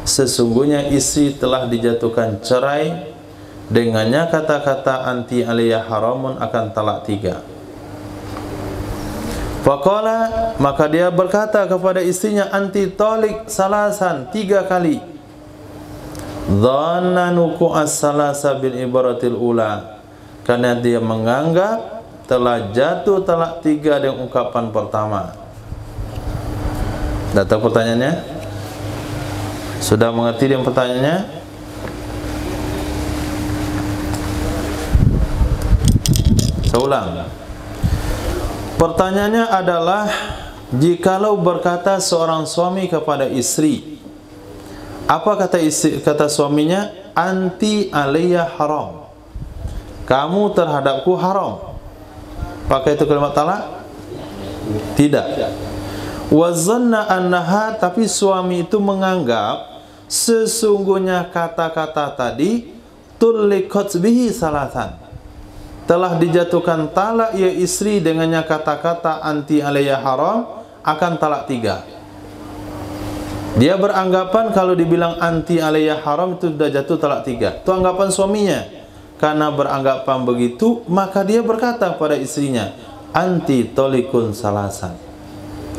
sesungguhnya istri telah dijatuhkan cerai dengannya kata-kata anti aliyah haramun akan talak 3. Faqala, maka dia berkata kepada istrinya anti talik salasan, 3 kali. Dhanna nuku'as salasa bil ibaratil ula, karena dia menganggap telah jatuh talak 3 dengan ungkapan pertama. Dah tahu pertanyaannya? Sudah mengerti dia pertanyaannya? Saya ulang. Pertanyaannya adalah, jikalau berkata seorang suami kepada istri, apa kata istri, kata suaminya? Anti alayya haram, kamu terhadapku haram. Pakai itu kalimat talak? Tidak. Wa zanna annaha, tapi suami itu menganggap sesungguhnya kata-kata tadi tulikat bihi salasan, telah dijatuhkan talak ia istri dengannya kata-kata anti alayya haram akan talak 3. Dia beranggapan kalau dibilang anti alayya haram itu sudah jatuh talak 3. Itu anggapan suaminya. Karena beranggapan begitu, maka dia berkata pada istrinya, anti tolikun salasan,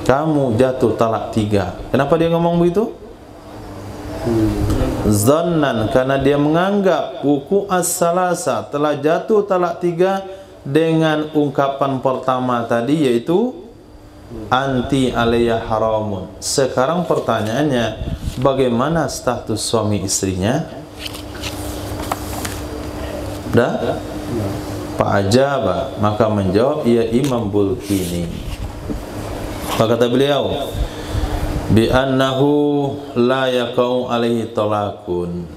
kamu jatuh talak 3. Kenapa dia ngomong begitu? Zannan, karena dia menganggap wuku as-salasa, telah jatuh talak 3 dengan ungkapan pertama tadi, yaitu anti alayya haramun. Sekarang pertanyaannya, bagaimana status suami istrinya? Dah? Fa'ajaba, maka menjawab ia Imam Bulkini. Maka kata beliau, bi annahu la yaqau alaihi talaqun,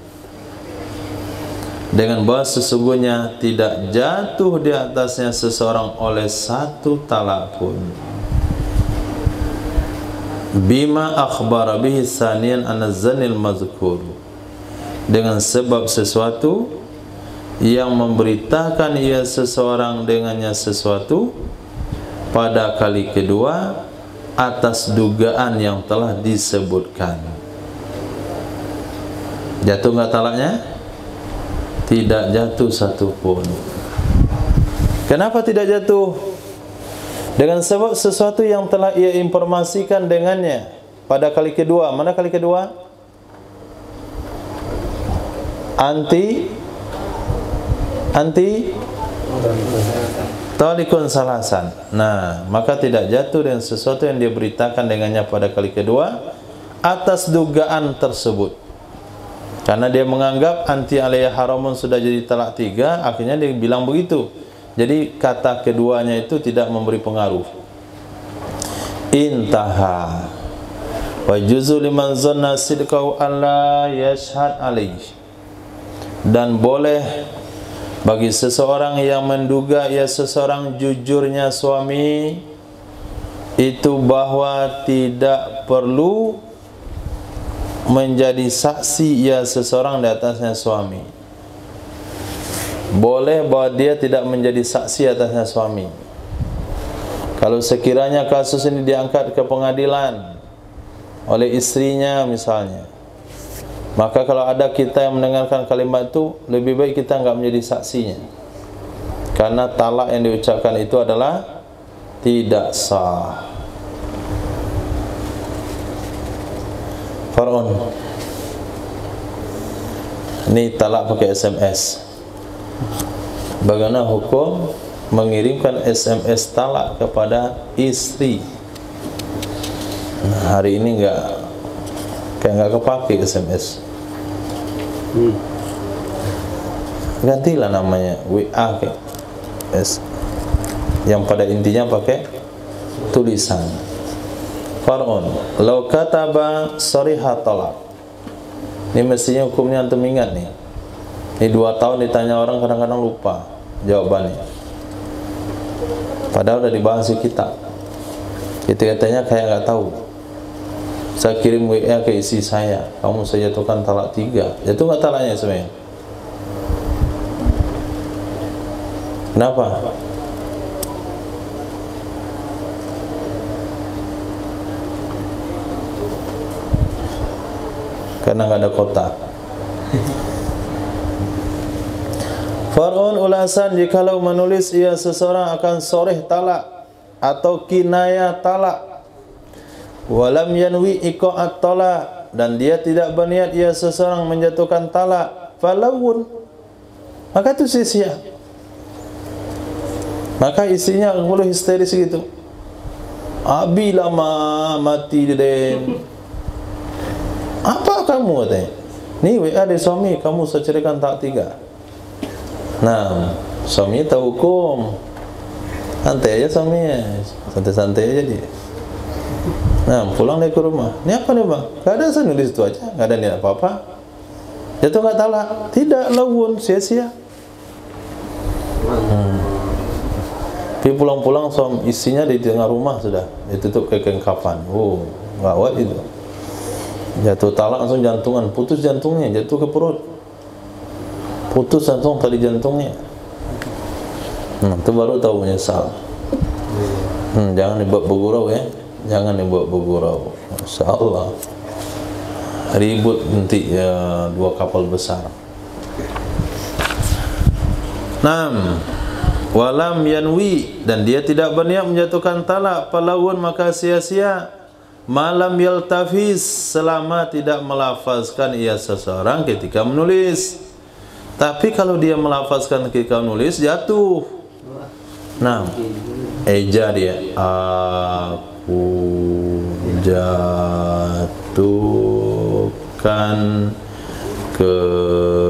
dengan bahwa sesungguhnya tidak jatuh di atasnya seseorang oleh 1 talak pun. Bima akhbara bihi saniyan an-zanil mazkur, dengan sebab sesuatu yang memberitakan ia seseorang dengannya sesuatu pada kali kedua atas dugaan yang telah disebutkan. Jatuh nggak talaknya? Tidak jatuh satupun. Kenapa tidak jatuh? Dengan sebab sesuatu yang telah ia informasikan dengannya pada kali kedua. Mana kali kedua? talikun salasan. Nah, maka tidak jatuh dengan sesuatu yang dia beritakan dengannya pada kali kedua atas dugaan tersebut. Karena dia menganggap anti alaiya haramun sudah jadi talak 3, akhirnya dia bilang begitu. Jadi kata keduanya itu tidak memberi pengaruh. Intaha wa juzu liman zanna sidqahu alla yashhad alaih. Dan boleh bagi seseorang yang menduga ia seseorang jujurnya suami itu bahwa tidak perlu menjadi saksi ia seseorang di atasnya suami. Boleh bahwa dia tidak menjadi saksi atasnya suami. Kalau sekiranya kasus ini diangkat ke pengadilan oleh istrinya misalnya, maka kalau ada kita yang mendengarkan kalimat itu, lebih baik kita enggak menjadi saksinya. Karena talak yang diucapkan itu adalah tidak sah. Far'un. Ini talak pakai SMS. Bagaimana hukum mengirimkan SMS talak kepada istri? Nah, hari ini kayak nggak kepake SMS. Gantilah namanya WA kayak yang pada intinya pakai tulisan. Far'un law kataba sharihah talak. Ini mestinya hukumnya antum ingat nih. Ini 2 tahun ditanya orang kadang-kadang lupa jawabannya. Padahal udah dibahas di kitab. Itu katanya kayak nggak tahu. Saya kirim WA ke isi saya, kamu saya jatuhkan talak 3. Itu nggak talaknya sebenarnya. Kenapa? Karena nggak ada kota. Far'un ulasan jikalau menulis ia seseorang akan soreh talak atau kinayah talak, walam yanwi iqa'at talak, dan dia tidak berniat ia seseorang menjatuhkan talak, falawun, maka itu sia-sia. Maka istrinya mulai histeris gitu. Abi lama mati den. Apa kamu katanya? Nih WA dari suami, kamu saya ceraikan talak 3. Nah, suami tahu hukum. Santai aja suaminya, santai-santai aja dia. Nah, pulang dia ke rumah. Ini apa nih bang? Gak ada, saya nulis itu aja. Gak ada niat apa-apa. Jatuh nggak talak? Tidak, lawun, sia-sia. Tapi pulang-pulang suami istrinya di tengah rumah sudah ditutup kekengkapan. Oh, gawat itu. Jatuh talak langsung jantungan, putus jantungnya, jatuh ke perut. Putus jantung tadi jantungnya. Itu baru tahu menyesal. Jangan dibuat bergurau ya. Jangan dibuat bergurau. Masya Allah. Ribut nanti ya, 2 kapal besar. 6. Walam yanwi, dan dia tidak berniat menjatuhkan talak, falawun, maka sia-sia. Malam yaltafiz, selama tidak melafazkan ia seseorang ketika menulis. Tapi kalau dia melafazkan ketika menulis, jatuh. Nah, eja dia, aku jatuhkan kepadamu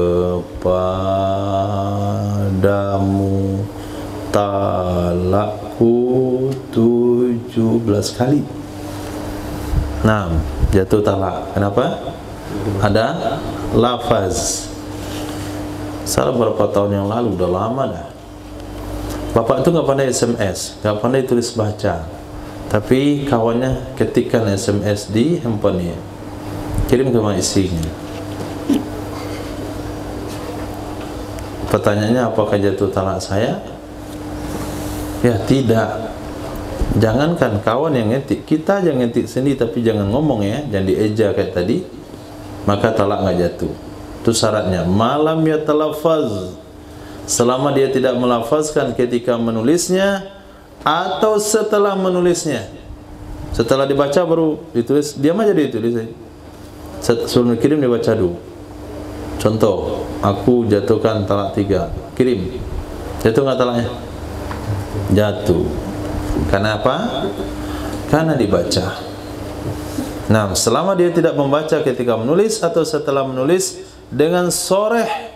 talakku 17 kali. Nah, jatuh talak. Kenapa? Ada lafaz. Salah berapa tahun yang lalu, udah lama dah. Bapak itu nggak pandai SMS, nggak pandai tulis baca. Tapi kawannya ketikkan SMS di handphonenya, kirim ke istrinya. Pertanyaannya, apakah jatuh talak saya? Ya tidak. Jangankan kawan yang ngetik, kita aja ngetik sendiri, tapi jangan ngomong ya, jangan dieja kayak tadi, maka talak nggak jatuh. Itu syaratnya. Malam ya talafaz, selama dia tidak melafazkan ketika menulisnya atau setelah menulisnya. Setelah dibaca baru ditulis, diam aja ditulis. Sebelum kirim dibaca dulu. Contoh, aku jatuhkan talak 3, kirim. Jatuh nggak talaknya? jatuh. Kenapa? Karena dibaca. Nah, selama dia tidak membaca ketika menulis atau setelah menulis dengan soreh,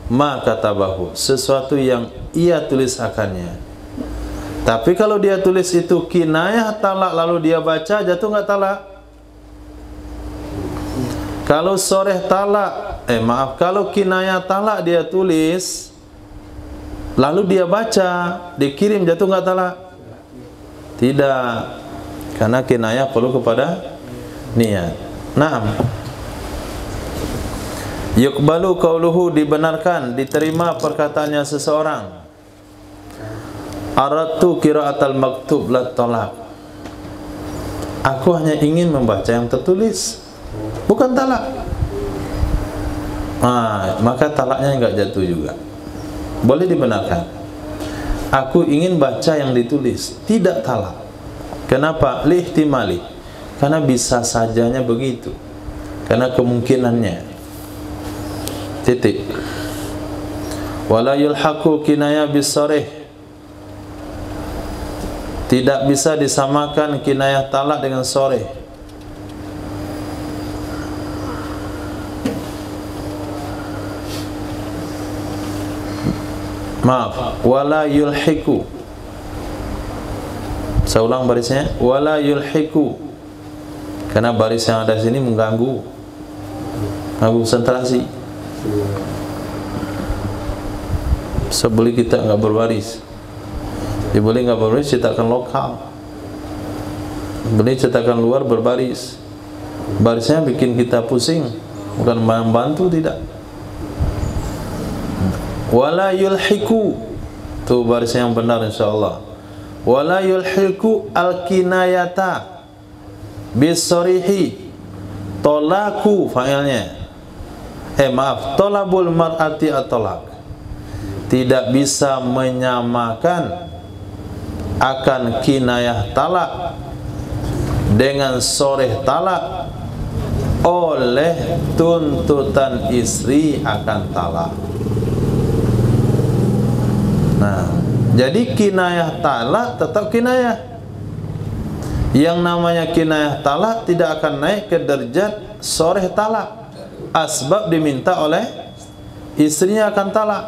maka tabahu, sesuatu yang ia tulis akannya. Tapi kalau dia tulis itu kinayah talak lalu dia baca, jatuh nggak talak? Kalau soreh talak, kalau kinayah talak dia tulis lalu dia baca, dikirim, jatuh nggak talak? Tidak, karena kinayah perlu kepada niat. Naam. Yuqbalu qauluhu, dibenarkan, diterima perkataannya seseorang. Aradtu qira'atal maktub la talaq. Aku hanya ingin membaca yang tertulis, bukan talak. Maka talaknya enggak jatuh juga. Boleh dibenarkan. Aku ingin baca yang ditulis, tidak talak. Kenapa? Lihtimali. Karena bisa sajanya begitu. Karena kemungkinannya. Titik. Wala yulhaqu kinayah bisarih. Tidak bisa disamakan kinayah talak dengan soreh. Maaf, wala yulhiku. Saya ulang barisnya, wala yulhiku. Karena baris yang ada sini mengganggu konsentrasi. Sebeli kita nggak berbaris. Boleh nggak berbaris, cetakan lokal. Boleh cetakan luar berbaris. Barisnya bikin kita pusing, bukan membantu, tidak. Wala yulhiku, itu baris yang benar insyaallah. Wala yulhiku al-kinayata bisorihi. Tolaku fa'ilnya. Tolabul mar'ati at-tolak. Tidak bisa menyamakan akan kinayah talak dengan soreh talak oleh tuntutan istri akan talak. Nah, jadi kinayah talak tetap kinayah. Yang namanya kinayah talak tidak akan naik ke derajat soreh talak. Asbab diminta oleh istrinya akan talak.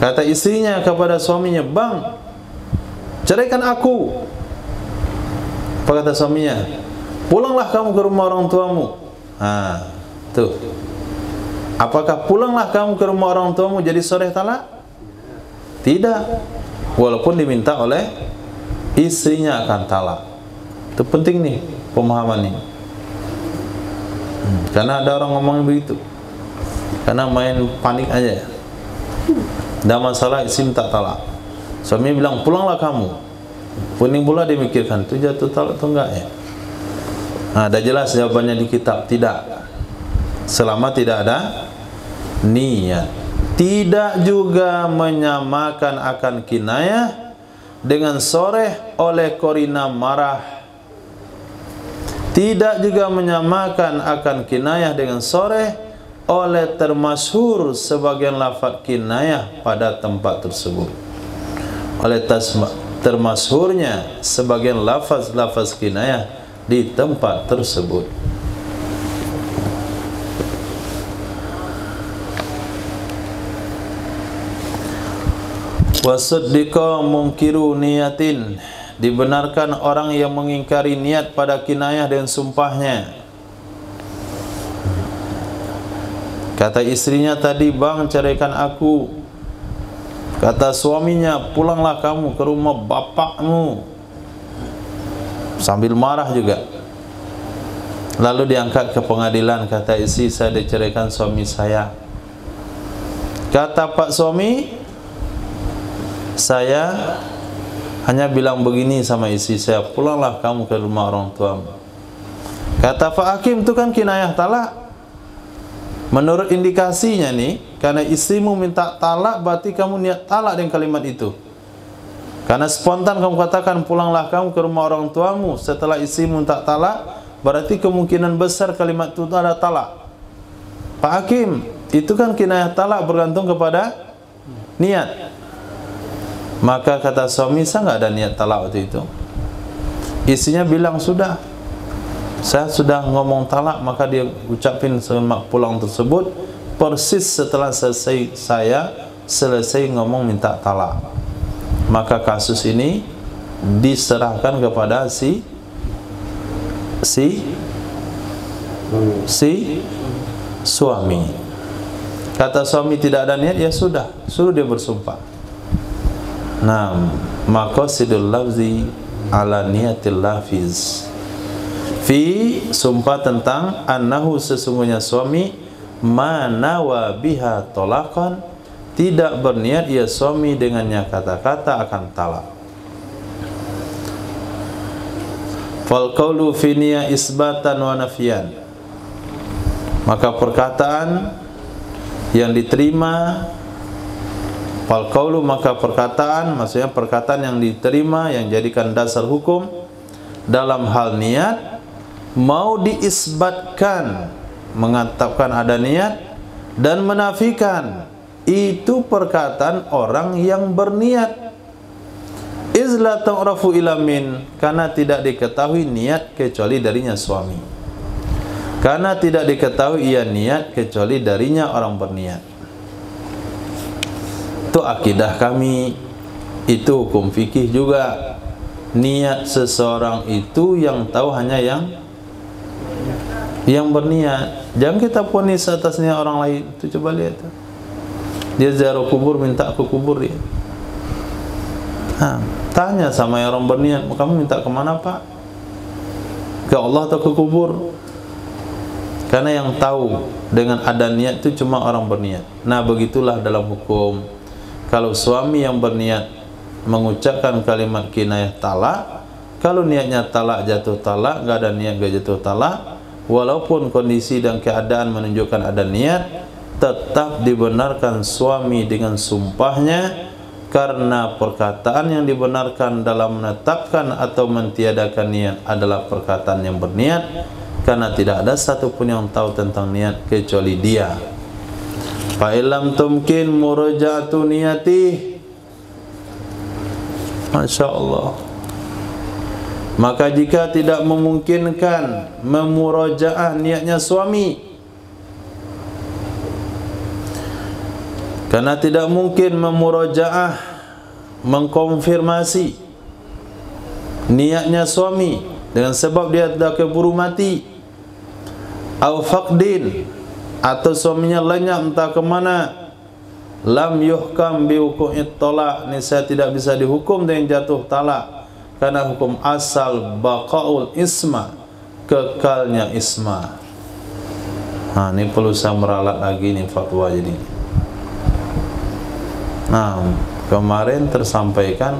Kata istrinya kepada suaminya, "Bang, ceraikan aku." Apa kata suaminya? "Pulanglah kamu ke rumah orang tuamu." Tuh. Apakah pulanglah kamu ke rumah orang tuamu jadi soreh talak? Tidak. Walaupun diminta oleh istrinya akan talak. Itu penting nih pemahaman ini. Karena ada orang ngomong begitu. Karena main panik aja. Dah masalah istri minta talak. Suami bilang, "Pulanglah kamu." Puning pula dia mikirkan, itu jatuh talak atau enggak ya? Dah jelas jawabannya di kitab, tidak. Selama tidak ada niat. Tidak juga menyamakan akan kinayah dengan soreh oleh korina marah. Tidak juga menyamakan akan kinayah dengan soreh oleh termasyhur sebagian lafaz kinayah pada tempat tersebut. Oleh termasyhurnya sebagian lafaz kinayah di tempat tersebut. Wasuddiqa mungkiru niyatin, dibenarkan orang yang mengingkari niat pada kinayah dengan sumpahnya. Kata istrinya tadi, "Bang, ceraikan aku." Kata suaminya, "Pulanglah kamu ke rumah bapakmu." Sambil marah juga. Lalu diangkat ke pengadilan, kata istri, "Saya diceraikan suami saya." Kata pak suami, "Saya hanya bilang begini sama istri saya, pulanglah kamu ke rumah orang tuamu." Kata Pak Hakim, itu kan kinayah talak. Menurut indikasinya nih, karena istrimu minta talak, berarti kamu niat talak dengan kalimat itu. Karena spontan kamu katakan, "Pulanglah kamu ke rumah orang tuamu." Setelah istrimu minta talak, berarti kemungkinan besar kalimat itu ada talak. Pak Hakim, itu kan kinayah talak bergantung kepada niat. Maka kata suami, saya nggak ada niat talak waktu itu. Istrinya bilang, sudah, saya sudah ngomong talak. Maka dia ucapin selemak pulang tersebut persis setelah saya selesai ngomong minta talak. Maka kasus ini diserahkan kepada si suami. Kata suami tidak ada niat, ya sudah, suruh dia bersumpah. Nah, maqasidul lafzi ala niyatil lafiz. Fi, sumpah tentang annahu, sesungguhnya suami, manawa biha tolakon, tidak berniat ia suami dengannya kata-kata akan talak. Fal qawlu fi niyya isbatan wa nafiyan. Maka perkataan yang diterima, fal qawlu, maka perkataan, maksudnya perkataan yang diterima yang jadikan dasar hukum dalam hal niat, mau diisbatkan, mengatakan ada niat, dan menafikan, itu perkataan orang yang berniat. Izla ta'rafu ila min, karena tidak diketahui niat kecuali darinya suami. Karena tidak diketahui ia niat kecuali darinya orang berniat. Itu akidah kami, itu hukum fikih juga. Niat seseorang itu yang tahu hanya yang berniat. Jangan kita ponis atasnya orang lain. Itu coba lihat. Dia ziarah kubur, minta ke kubur dia. Tanya sama orang berniat, kamu minta kemana pak? Ke Allah atau ke kubur? Karena yang tahu dengan ada niat itu cuma orang berniat. Nah, begitulah dalam hukum. Kalau suami yang berniat mengucapkan kalimat kinayah talak, kalau niatnya talak jatuh talak, nggak ada niat nggak jatuh talak, walaupun kondisi dan keadaan menunjukkan ada niat, tetap dibenarkan suami dengan sumpahnya, karena perkataan yang dibenarkan dalam menetapkan atau mentiadakan niat adalah perkataan yang berniat, karena tidak ada satupun yang tahu tentang niat kecuali dia. Fa illam tumkin murajaatu niyati, Masya Allah. Maka jika tidak memungkinkan memurajaah niatnya suami, karena tidak mungkin memurajaah, mengkonfirmasi niatnya suami dengan sebab dia dah keburu mati, au faqdin, atau suaminya lenyap entah ke mana, lam yuhkam bi wuqu'it talaq, ini saya tidak bisa dihukum dengan jatuh talak, karena hukum asal baqaul isma, kekalnya isma. Nah, ini perlu saya meralat lagi nih fatwa jadi. Nah, kemarin tersampaikan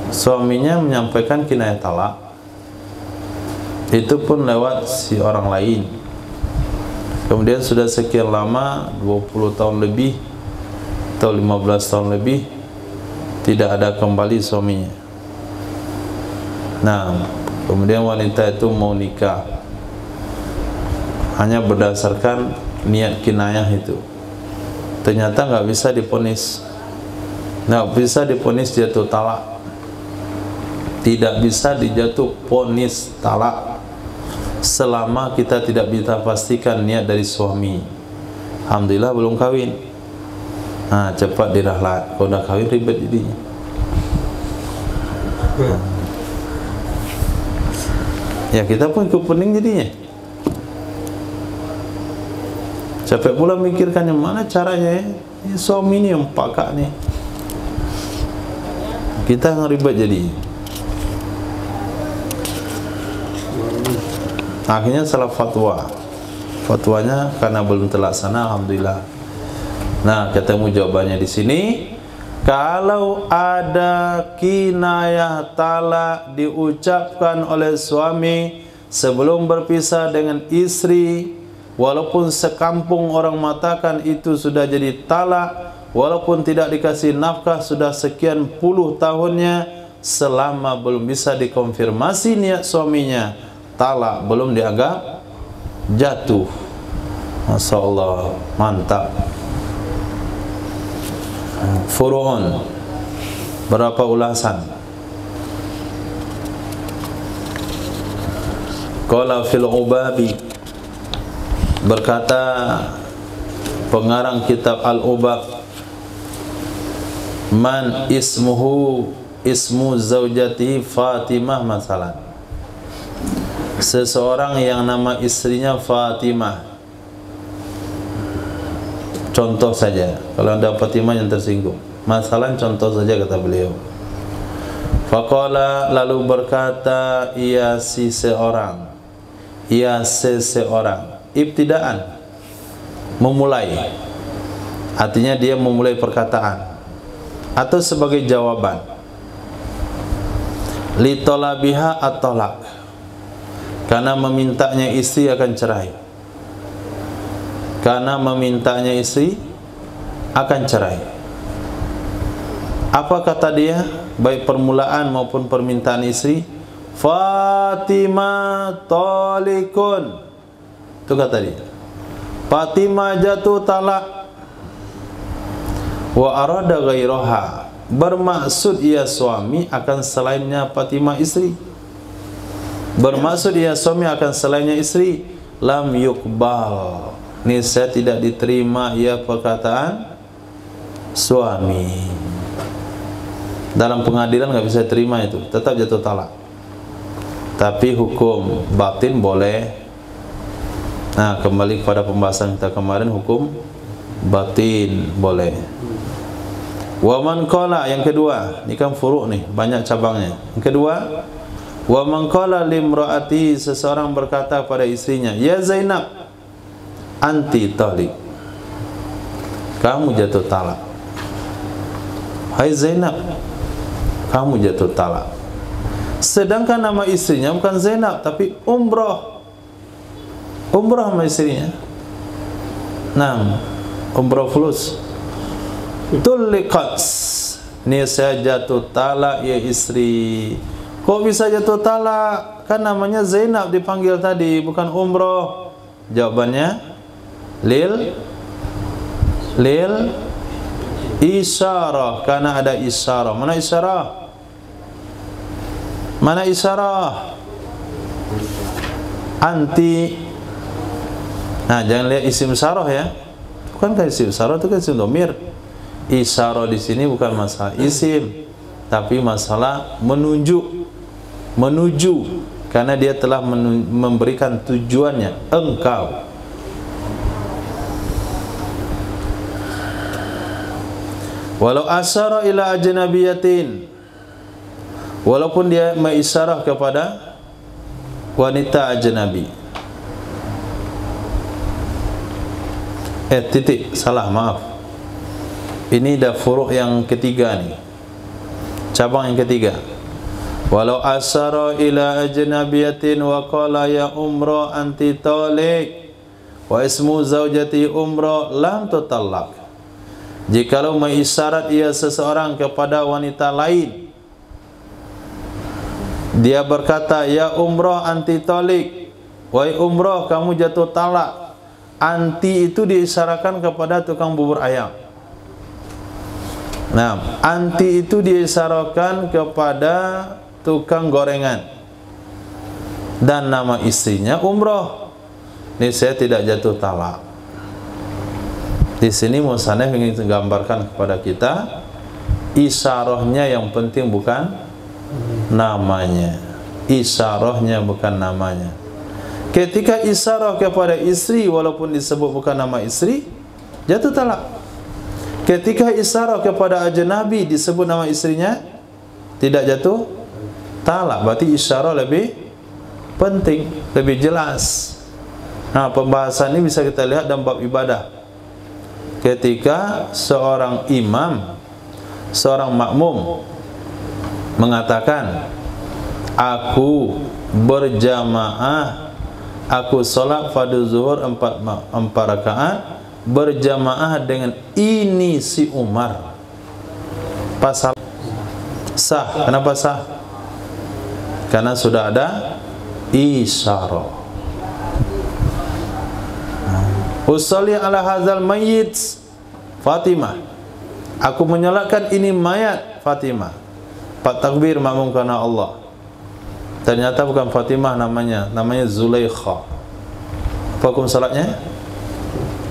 suaminya menyampaikan kinayah talak, itu pun lewat si orang lain. Kemudian sudah sekian lama, 20 tahun lebih atau 15 tahun lebih, tidak ada kembali suaminya. Nah, kemudian wanita itu mau nikah hanya berdasarkan niat kinayah itu. Ternyata nggak bisa diponis, jatuh talak, tidak bisa dijatuh ponis talak selama kita tidak bisa pastikan niat dari suami. Alhamdulillah belum kawin. Nah, cepat dirahlat. Kalau udah kawin ribet jadinya. Ya, kita pun ikut pening jadinya. Capek pula mikirkan yang mana caranya ya. Suami ini yang pakak nih, kita ngeribet jadi. Akhirnya salah fatwanya karena belum terlaksana. Alhamdulillah. Nah, ketemu jawabannya di sini. Kalau ada kinayah talak diucapkan oleh suami sebelum berpisah dengan istri, walaupun sekampung orang mengatakan itu sudah jadi talak, walaupun tidak dikasih nafkah sudah sekian puluh tahunnya, selama belum bisa dikonfirmasi niat suaminya, talak belum dianggap jatuh. Masya Allah, mantap. Furu'un, berapa ulasan. Qala fil Ubabi, berkata pengarang kitab Al-Ubab, man ismuhu ismu zaujati Fatimah masalan, seseorang yang nama istrinya Fatimah. Contoh saja, kalau ada Fatimah yang tersinggung, masalah contoh saja kata beliau. Faqala, lalu berkata ia si seseorang, ia seseorang, ibtidaan, memulai, artinya dia memulai perkataan atau sebagai jawaban. Li talabiha at-talaq, karena memintanya istri akan cerai. Karena memintanya istri akan cerai. Apa kata dia? Baik permulaan maupun permintaan istri, Fatimah talikun, itu kata dia, Fatimah jatuh talak. Wa arada ghairaha, bermaksud ia suami akan selainnya Fatimah istri. Bermaksud ia suami akan selainnya istri. Lam yuqbal, niscaya tidak diterima ia perkataan suami. Dalam pengadilan nggak bisa terima itu, tetap jatuh talak. Tapi hukum batin boleh. Nah, kembali kepada pembahasan kita kemarin, hukum batin boleh. Wa man qala, yang kedua, ini kan furu' nih, banyak cabangnya. Yang kedua, wa man qala limraati, seseorang berkata pada istrinya, ya Zainab, anti talik, kamu jatuh talak. Hai Zainab, kamu jatuh talak. Sedangkan nama istrinya bukan Zainab tapi Umrah. Umrah nama istrinya. Nah, Umrah fulus. Tuliqat, ini saya jatuh talak ya istri. Kok bisa jatuh talak? Kan namanya Zainab dipanggil tadi, bukan Umrah. Jawabannya lil isyarah, karena ada isyarah. Mana isyarah? Mana isyarah? Anti. Nah, jangan lihat isim syarah ya. Bukankah isim syarah itu kan isim dhamir. Isyarah di sini bukan masalah isim, tapi masalah menunjuk, menuju, karena dia telah memberikan tujuannya, engkau. Walau asyara ila ajnabiyatin, walaupun dia mengisyarah kepada wanita ajnabi. Salah, maaf. Ini dah furu' yang ketiga nih, cabang yang ketiga. Walau asyara ila ajnabiyatin wa qala ya Umrah anti talik wa ismu zaujati Umrah lam tutallaq. Jikalau mengisyarat ia seseorang kepada wanita lain, dia berkata ya Umrah anti talik, wahai Umrah kamu jatuh talak. Anti itu diisyaratkan kepada tukang bubur ayam. Nah, anti itu diisyaratkan kepada tukang gorengan. Dan nama istrinya Umrah. Ini saya tidak jatuh talak. Di sini musannaf ingin menggambarkan kepada kita, isyarahnya yang penting bukan namanya. Isyarahnya bukan namanya. Ketika isyarah kepada istri walaupun disebut bukan nama istri, jatuh talak. Ketika isyarah kepada ajnabi disebut nama istrinya, tidak jatuh talak. Berarti isyarah lebih penting, lebih jelas. Nah, pembahasan ini bisa kita lihat dalam bab ibadah. Ketika seorang imam, seorang makmum mengatakan, aku berjamaah, aku sholat fardu zuhur 4 rakaat berjamaah dengan ini si Umar. Pasal sah. Kenapa sah? Karena sudah ada isyarah. Usolli ala hadzal mayyit Fatimah, aku menyolatkan ini mayat Fatimah. Pak takbir makmum karena Allah. Ternyata bukan Fatimah namanya Zulaikha. Apa hukum salatnya?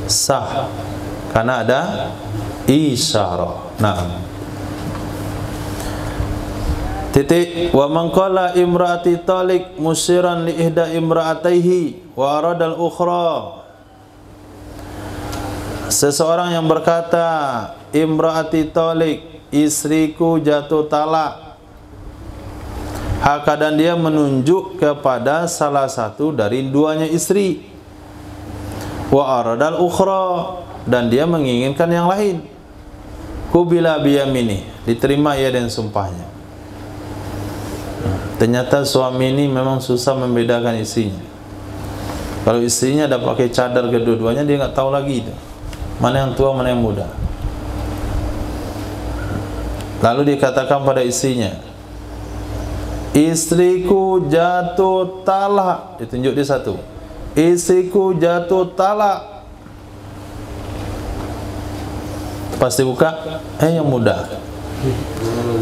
Sah, karena ada isyarah. Naam. Titik. Wa man qala imraati talik musyiran li ihda imraataihi wa arada al-ukhra. Seseorang yang berkata, imraati talik, istriku jatuh talak, dan dia menunjuk kepada salah satu dari duanya istri, wa aradal ukhra, dan dia menginginkan yang lain, kubila biyamini, diterima ia dengan sumpahnya. Ternyata suami ini memang susah membedakan istrinya. Kalau istrinya ada pakai cadar kedua-duanya, dia nggak tahu lagi itu mana yang tua, mana yang muda. Lalu dikatakan pada istrinya, istriku jatuh talak, ditunjuk di satu, istriku jatuh talak. Pasti buka, yang muda,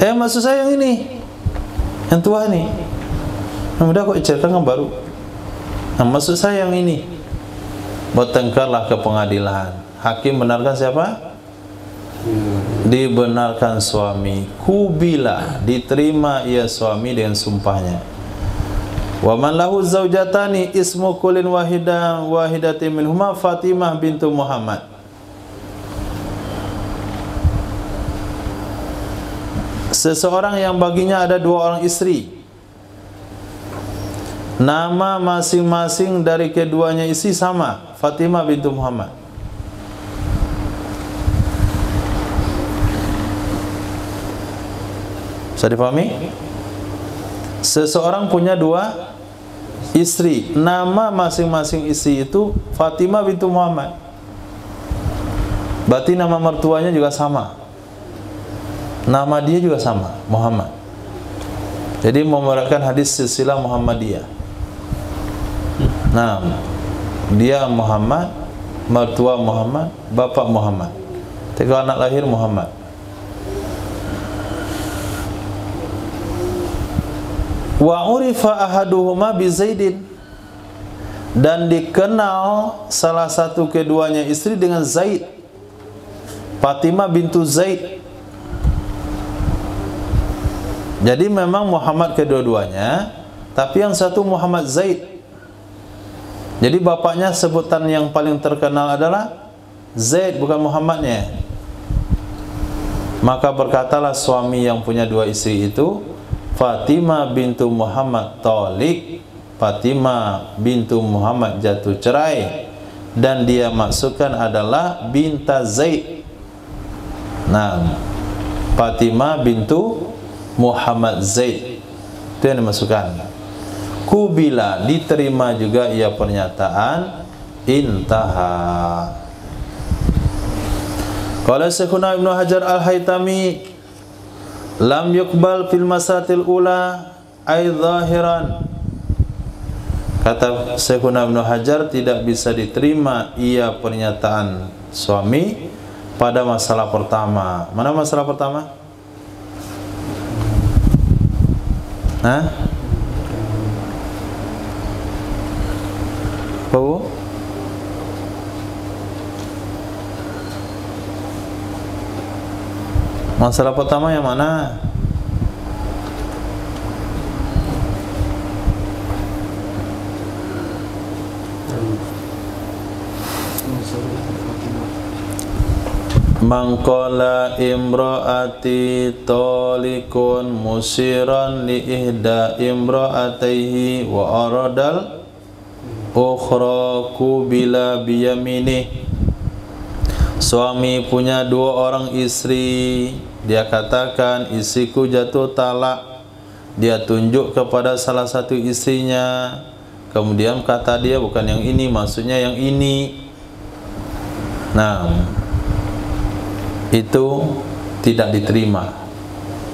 maksud saya yang ini, yang tua ini, yang muda kok ceritakan yang baru. Nah, maksud saya yang ini. Bertengkarlah ke pengadilan. Hakim benarkan siapa? Dibenarkan suami. Kubila, diterima ia suami dengan sumpahnya. Wa man lahu zaujatani ismu kullin wahidatin minhuma Fatimah bintu Muhammad. Seseorang yang baginya ada dua orang istri, nama masing-masing dari keduanya istri sama, Fatimah bintu Muhammad. Bisa dipahami? Seseorang punya dua istri, nama masing-masing istri itu Fatimah bintu Muhammad. Berarti nama mertuanya juga sama, nama dia juga sama, Muhammad. Jadi memerankan hadis silsilah Muhammadiyah. Nah, dia Muhammad, mertua Muhammad, bapak Muhammad, tiga anak lahir Muhammad. Wa urifa ahaduhuma bi Zaidin, dan dikenal salah satu keduanya istri dengan Zaid, Fatimah bintu Zaid. Jadi memang Muhammad kedua-duanya, tapi yang satu Muhammad Zaid. Jadi bapaknya sebutan yang paling terkenal adalah Zaid, bukan Muhammadnya. Maka berkatalah suami yang punya dua istri itu, Fatimah bintu Muhammad talik, Fatimah bintu Muhammad jatuh cerai, dan dia maksudkan adalah binta Zaid. Nah, Fatimah bintu Muhammad Zaid, itu yang dimasukkan. Kubila, diterima juga ia pernyataan, intaha. Qala Syekhuna Ibnu Hajar Al-Haytami, lam yuqbal fil masatil ula ay zahiran. Kata Syekhuna Ibnu Hajar, tidak bisa diterima ia pernyataan suami pada masalah pertama. Mana masalah pertama? Apa? Masalah pertama yang mana? Mangqala imraati talikun musiran li ihda imraataihi wa aradal ukhra kubila biyaminih. Suami punya dua orang istri, dia katakan istriku jatuh talak, dia tunjuk kepada salah satu istrinya, kemudian kata dia bukan yang ini, maksudnya yang ini. Nah, itu tidak diterima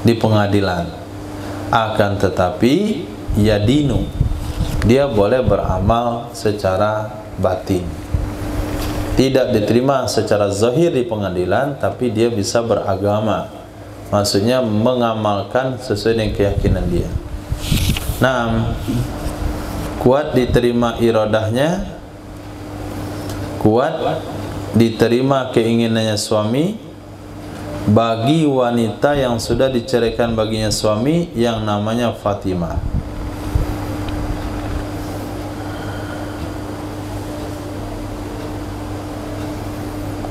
di pengadilan. Akan tetapi yadinu, dia boleh beramal secara batin. Tidak diterima secara zahir di pengadilan, tapi dia bisa beragama Maksudnya mengamalkan sesuai dengan keyakinan dia. Nah, kuat diterima iradahnya, kuat diterima keinginannya suami bagi wanita yang sudah diceraikan baginya suami yang namanya Fatimah.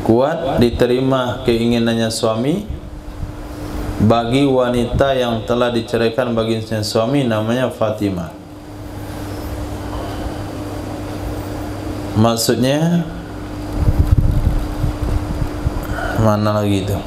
Kuat diterima keinginannya suami bagi wanita yang telah diceraikan baginya suami namanya Fatimah. Maksudnya mana lagi itu?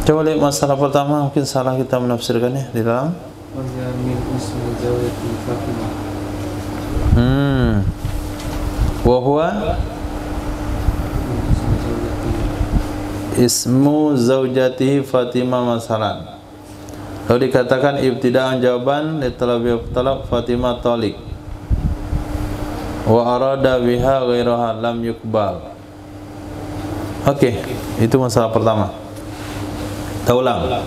Coba lihat masalah pertama, mungkin salah kita menafsirkannya di dalam. Min ismi zawjati Fatimah. Wa huwa ismu zaujatihi Fatimah masalan. Lalu dikatakan ibtidaan jawaban litalabi talab Fatimah talik. Wa arada biha ghairaha lam yukbal. Oke, itu masalah pertama. Kita ulang.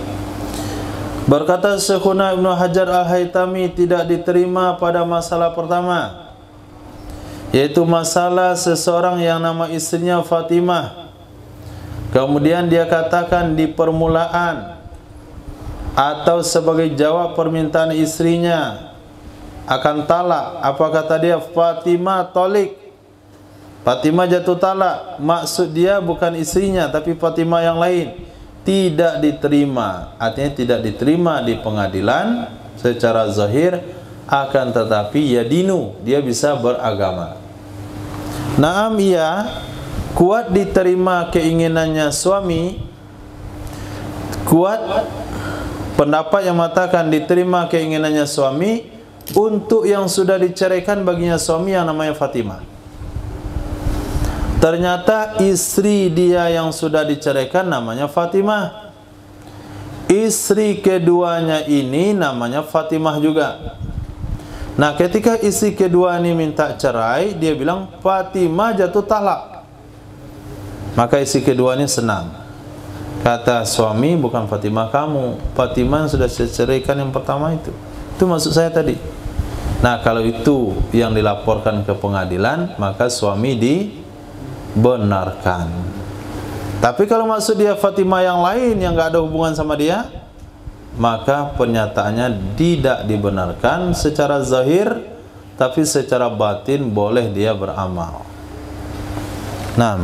Berkata Syekhuna Ibnu Hajar Al-Haytami tidak diterima pada masalah pertama, yaitu masalah seseorang yang nama istrinya Fatimah. Kemudian dia katakan di permulaan atau sebagai jawab permintaan istrinya akan talak. Apa kata dia? Fatimah tolik. Fatimah jatuh talak. Maksud dia bukan istrinya tapi Fatimah yang lain. Tidak diterima, artinya tidak diterima di pengadilan secara zahir, akan tetapi yadinu, dia bisa beragama. Naam, ia kuat diterima keinginannya suami, kuat pendapat yang mengatakan diterima keinginannya suami untuk yang sudah diceraikan baginya suami yang namanya Fatimah. Ternyata istri dia yang sudah diceraikan namanya Fatimah. Istri keduanya ini namanya Fatimah juga. Nah, ketika istri kedua ini minta cerai, dia bilang Fatimah jatuh talak. Maka istri kedua ini senang. Kata suami, bukan Fatimah kamu, Fatimah yang sudah diceraikan yang pertama itu. Itu maksud saya tadi. Nah, kalau itu yang dilaporkan ke pengadilan, maka suami dibenarkan. Tapi kalau maksud dia Fatimah yang lain yang nggak ada hubungan sama dia, maka pernyataannya tidak dibenarkan secara zahir, tapi secara batin boleh dia beramal. Nah,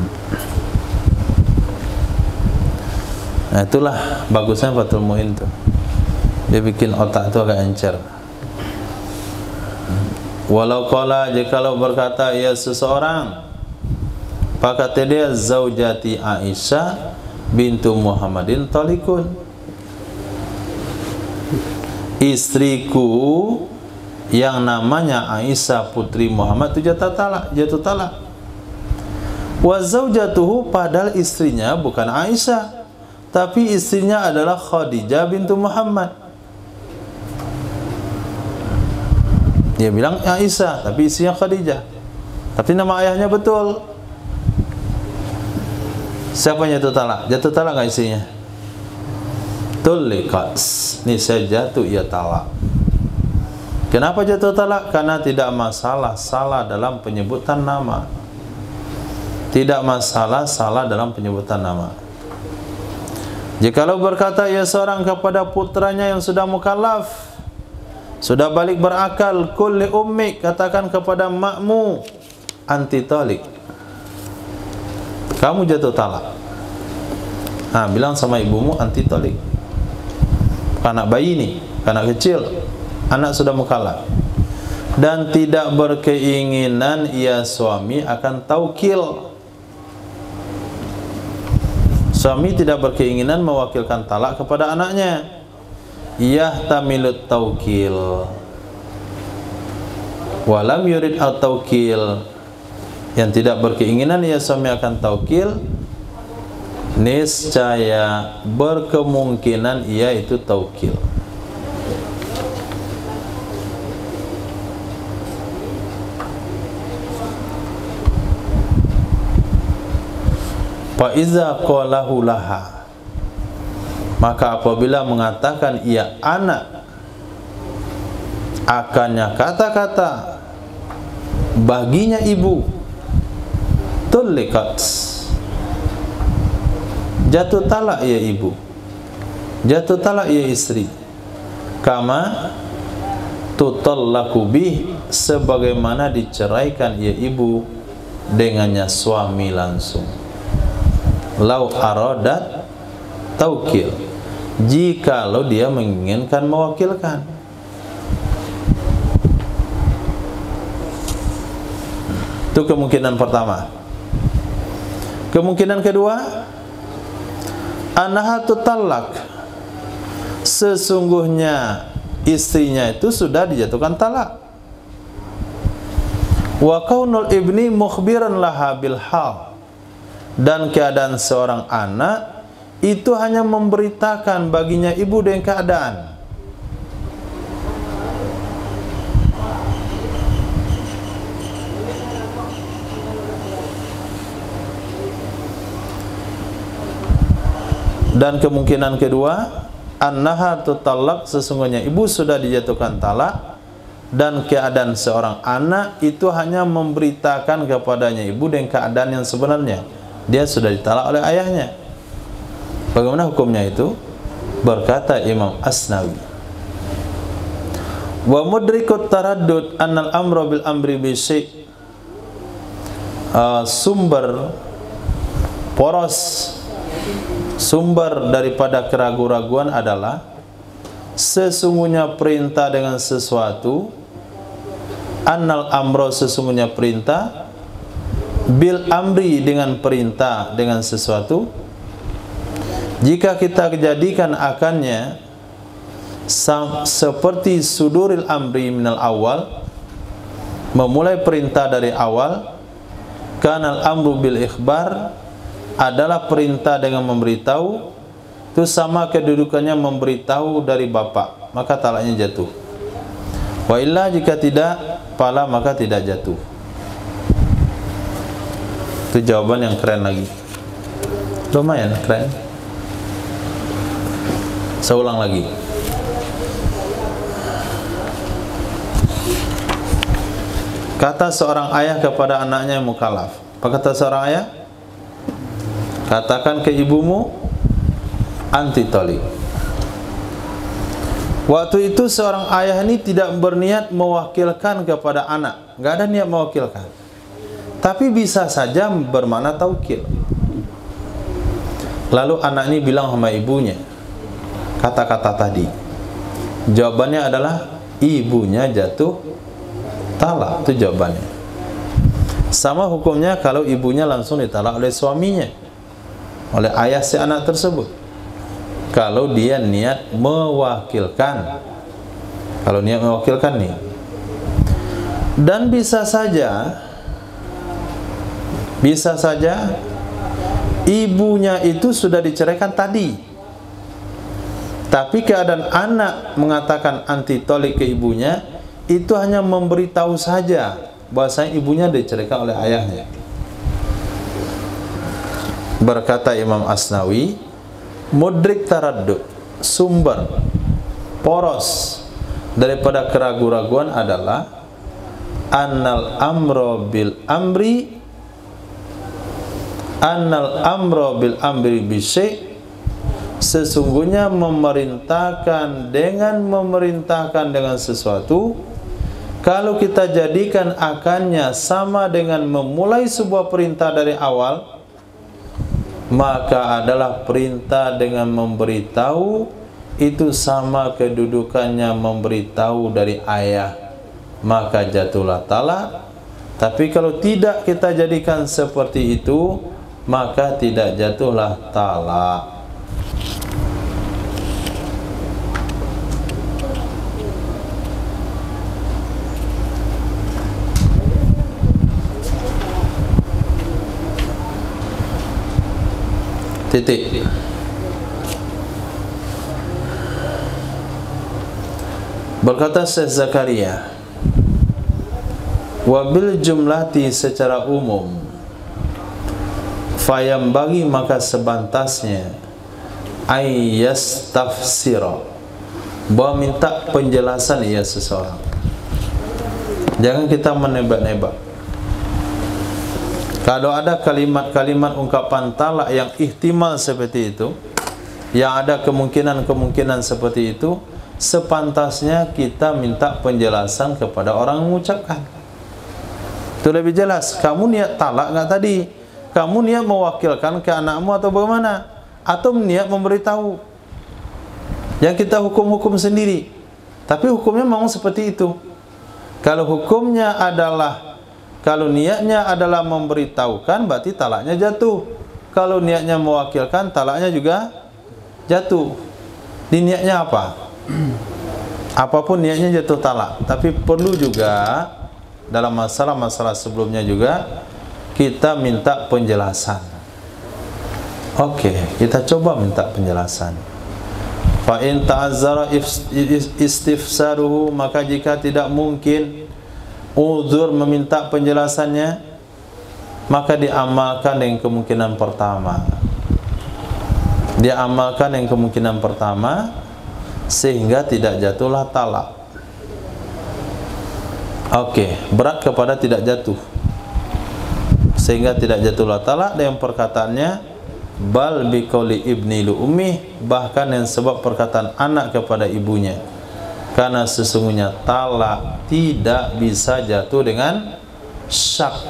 itulah bagusnya Fathul Muin tuh. Dia bikin otak itu agak encer. Walau qala, jikalau berkata ia seseorang, kata dia zaujati Aisyah bintu Muhammadin talikun, istriku yang namanya Aisyah putri Muhammad itu jatuh talak. Wa zaujatuhu, padahal istrinya bukan Aisyah, tapi istrinya adalah Khadijah bintu Muhammad. Dia bilang Aisyah, tapi istrinya Khadijah, tapi nama ayahnya betul. Siapa yang jatuh talak? Jatuh talak nggak istrinya? Tulikat. Ini saya jatuh, ia talak. Kenapa jatuh talak? Karena tidak masalah salah dalam penyebutan nama. Tidak masalah salah dalam penyebutan nama. Jikalau berkata ia seorang kepada putranya yang sudah mukallaf, sudah balik berakal, kulli ummik, katakan kepada makmu, anti talik, kamu jatuh talak. Nah, bilang sama ibumu anti talik. Anak bayi ini, anak kecil, anak sudah mukallaf, dan tidak berkeinginan ia suami akan taukil. Suami tidak berkeinginan mewakilkan talak kepada anaknya. Yahtamilut taukil walam yurid at-taukil, yang tidak berkeinginan ia suami akan taukil, niscaya berkemungkinan ia itu taukil. Fa iza qalahu laha, maka apabila mengatakan ia anak akannya kata-kata baginya ibu, tulikat, jatuh talak ia ibu, jatuh talak ia istri, kama tutallaku bih, sebagaimana diceraikan ia ibu dengannya suami langsung. Lau aradat taukil, jikalau dia menginginkan mewakilkan. Itu kemungkinan pertama. Kemungkinan kedua, annaha tutallak, sesungguhnya istrinya itu sudah dijatuhkan talak. Wa kaunul ibni mukhbiran laha bil hal, dan keadaan seorang anak itu hanya memberitakan baginya ibu dengan keadaan. Dan kemungkinan kedua, annaha tutallaq, sesungguhnya ibu sudah dijatuhkan talak, dan keadaan seorang anak itu hanya memberitakan kepadanya ibu dengan keadaan yang sebenarnya, dia sudah ditalak oleh ayahnya. Bagaimana hukumnya itu? Berkata Imam Asnawi, wa mudrikut taraddud annal amra bil amri bi syai', sumber poros, sumber daripada keraguan-raguan adalah sesungguhnya perintah dengan sesuatu, annal amro, sesungguhnya perintah, bil amri, dengan perintah dengan sesuatu, jika kita jadikan akannya seperti suduril amri minal awal, memulai perintah dari awal, kanal amru bil ikhbar, adalah perintah dengan memberitahu, itu sama kedudukannya memberitahu dari bapak, maka talaknya jatuh. Wa illa, jika tidak pala, maka tidak jatuh. Itu jawaban yang keren lagi, lumayan keren. Saya ulang lagi. Kata seorang ayah kepada anaknya yang mukallaf, apa kata seorang ayah? Katakan ke ibumu anti talik. Waktu itu seorang ayah ini tidak berniat mewakilkan kepada anak, nggak ada niat mewakilkan, tapi bisa saja bermakna taukil. Lalu anak ini bilang sama ibunya kata-kata tadi, jawabannya adalah ibunya jatuh talak. Itu jawabannya. Sama hukumnya kalau ibunya langsung ditalak oleh suaminya, oleh ayah si anak tersebut, kalau dia niat mewakilkan. Kalau niat mewakilkan nih. Dan bisa saja ibunya itu sudah diceraikan tadi, tapi keadaan anak mengatakan anti tolik ke ibunya, itu hanya memberitahu saja bahwasanya ibunya diceraikan oleh ayahnya. Berkata Imam Asnawi, mudrik taraddud, sumber poros daripada keraguan-raguan adalah annal amro bil amri, annal amro bil amri bisyai', sesungguhnya memerintahkan dengan sesuatu, kalau kita jadikan akannya sama dengan memulai sebuah perintah dari awal, maka adalah perintah dengan memberitahu, itu sama kedudukannya memberitahu dari ayah, maka jatuhlah talak. Tapi kalau tidak kita jadikan seperti itu, maka tidak jatuhlah talak. Titik. Berkata Syekh Zakaria, wabil jumlati, secara umum, fayam bagi maka sebantasnya ayyastafsira, bahwa minta penjelasan ia seseorang. Jangan kita menebak-nebak. Kalau ada kalimat-kalimat ungkapan talak yang ihtimal seperti itu, yang ada kemungkinan-kemungkinan seperti itu, sepantasnya kita minta penjelasan kepada orang yang mengucapkan. Itu lebih jelas. Kamu niat talak nggak tadi? Kamu niat mewakilkan ke anakmu atau bagaimana? Atau niat memberitahu? Yang kita hukum-hukum sendiri. Tapi hukumnya memang seperti itu. Kalau hukumnya adalah, kalau niatnya adalah memberitahukan, berarti talaknya jatuh. Kalau niatnya mewakilkan, talaknya juga jatuh. Di niatnya apa? Apapun niatnya jatuh talak. Tapi perlu juga dalam masalah-masalah sebelumnya juga kita minta penjelasan. Oke, kita coba minta penjelasan. Fa in ta'azzara istifsaruhu, maka jika tidak mungkin uzur meminta penjelasannya, maka diamalkan yang kemungkinan pertama. Diamalkan yang kemungkinan pertama sehingga tidak jatuhlah talak. Oke, berat kepada tidak jatuh. Sehingga tidak jatuhlah talak, dan perkataannya bal biqauli ibni li ummi, bahkan yang sebab perkataan anak kepada ibunya, karena sesungguhnya talak tidak bisa jatuh dengan syak.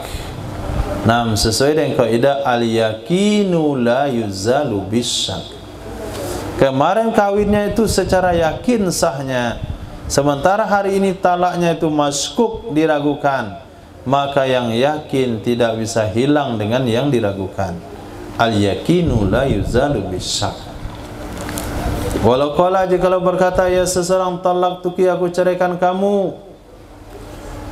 Nah, sesuai dengan kaidah al-yaqinu la yuzalu bisyak. Kemarin kawinnya itu secara yakin sahnya, sementara hari ini talaknya itu maskuk, diragukan, maka yang yakin tidak bisa hilang dengan yang diragukan. Al-yaqinu la yuzalu bisyak. Walau qala, jikalau berkata ya seseorang, talak tuki, aku ceraikan kamu,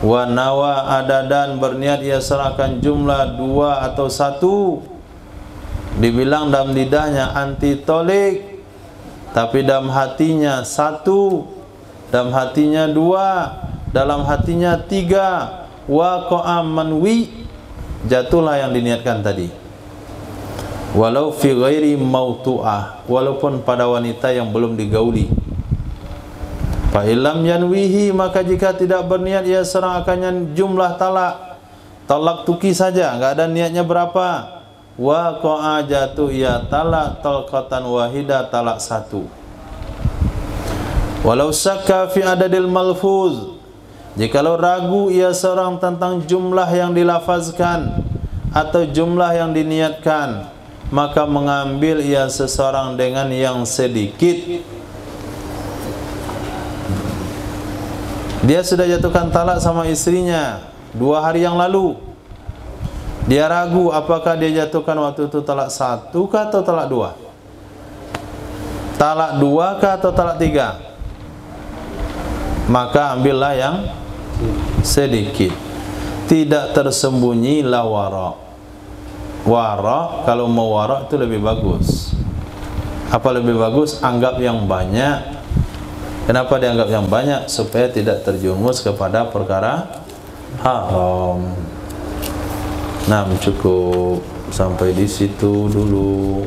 wa nawa adadan, berniat ia serahkan jumlah 2 atau 1, dibilang dalam lidahnya anti tolik, tapi dalam hatinya 1, dalam hatinya 2, dalam hatinya 3, wa qa'am manwi, jatuhlah yang diniatkan tadi. Walau fi ghairi mautu'ah, walaupun pada wanita yang belum digauli. Fa illam yanwihi, maka jika tidak berniat ia serahkannya jumlah talak, talak tuki saja, enggak ada niatnya berapa. Wa qa'a, jatuh ia talak talqatan wahidah, talak 1. Walau syakka fi adadil malfuz, jikalau ragu ia seorang tentang jumlah yang dilafazkan atau jumlah yang diniatkan, maka mengambil ia seseorang dengan yang sedikit. Dia sudah jatuhkan talak sama istrinya 2 hari yang lalu. Dia ragu apakah dia jatuhkan waktu itu talak 1 kah atau talak 2, talak 2 kah atau talak 3, maka ambillah yang sedikit. Tidak tersembunyi la wara. Wara, kalau mau wara itu lebih bagus. Apa lebih bagus? Anggap yang banyak. Kenapa dianggap yang banyak? Supaya tidak terjerumus kepada perkara haram. Nah, cukup sampai di situ dulu.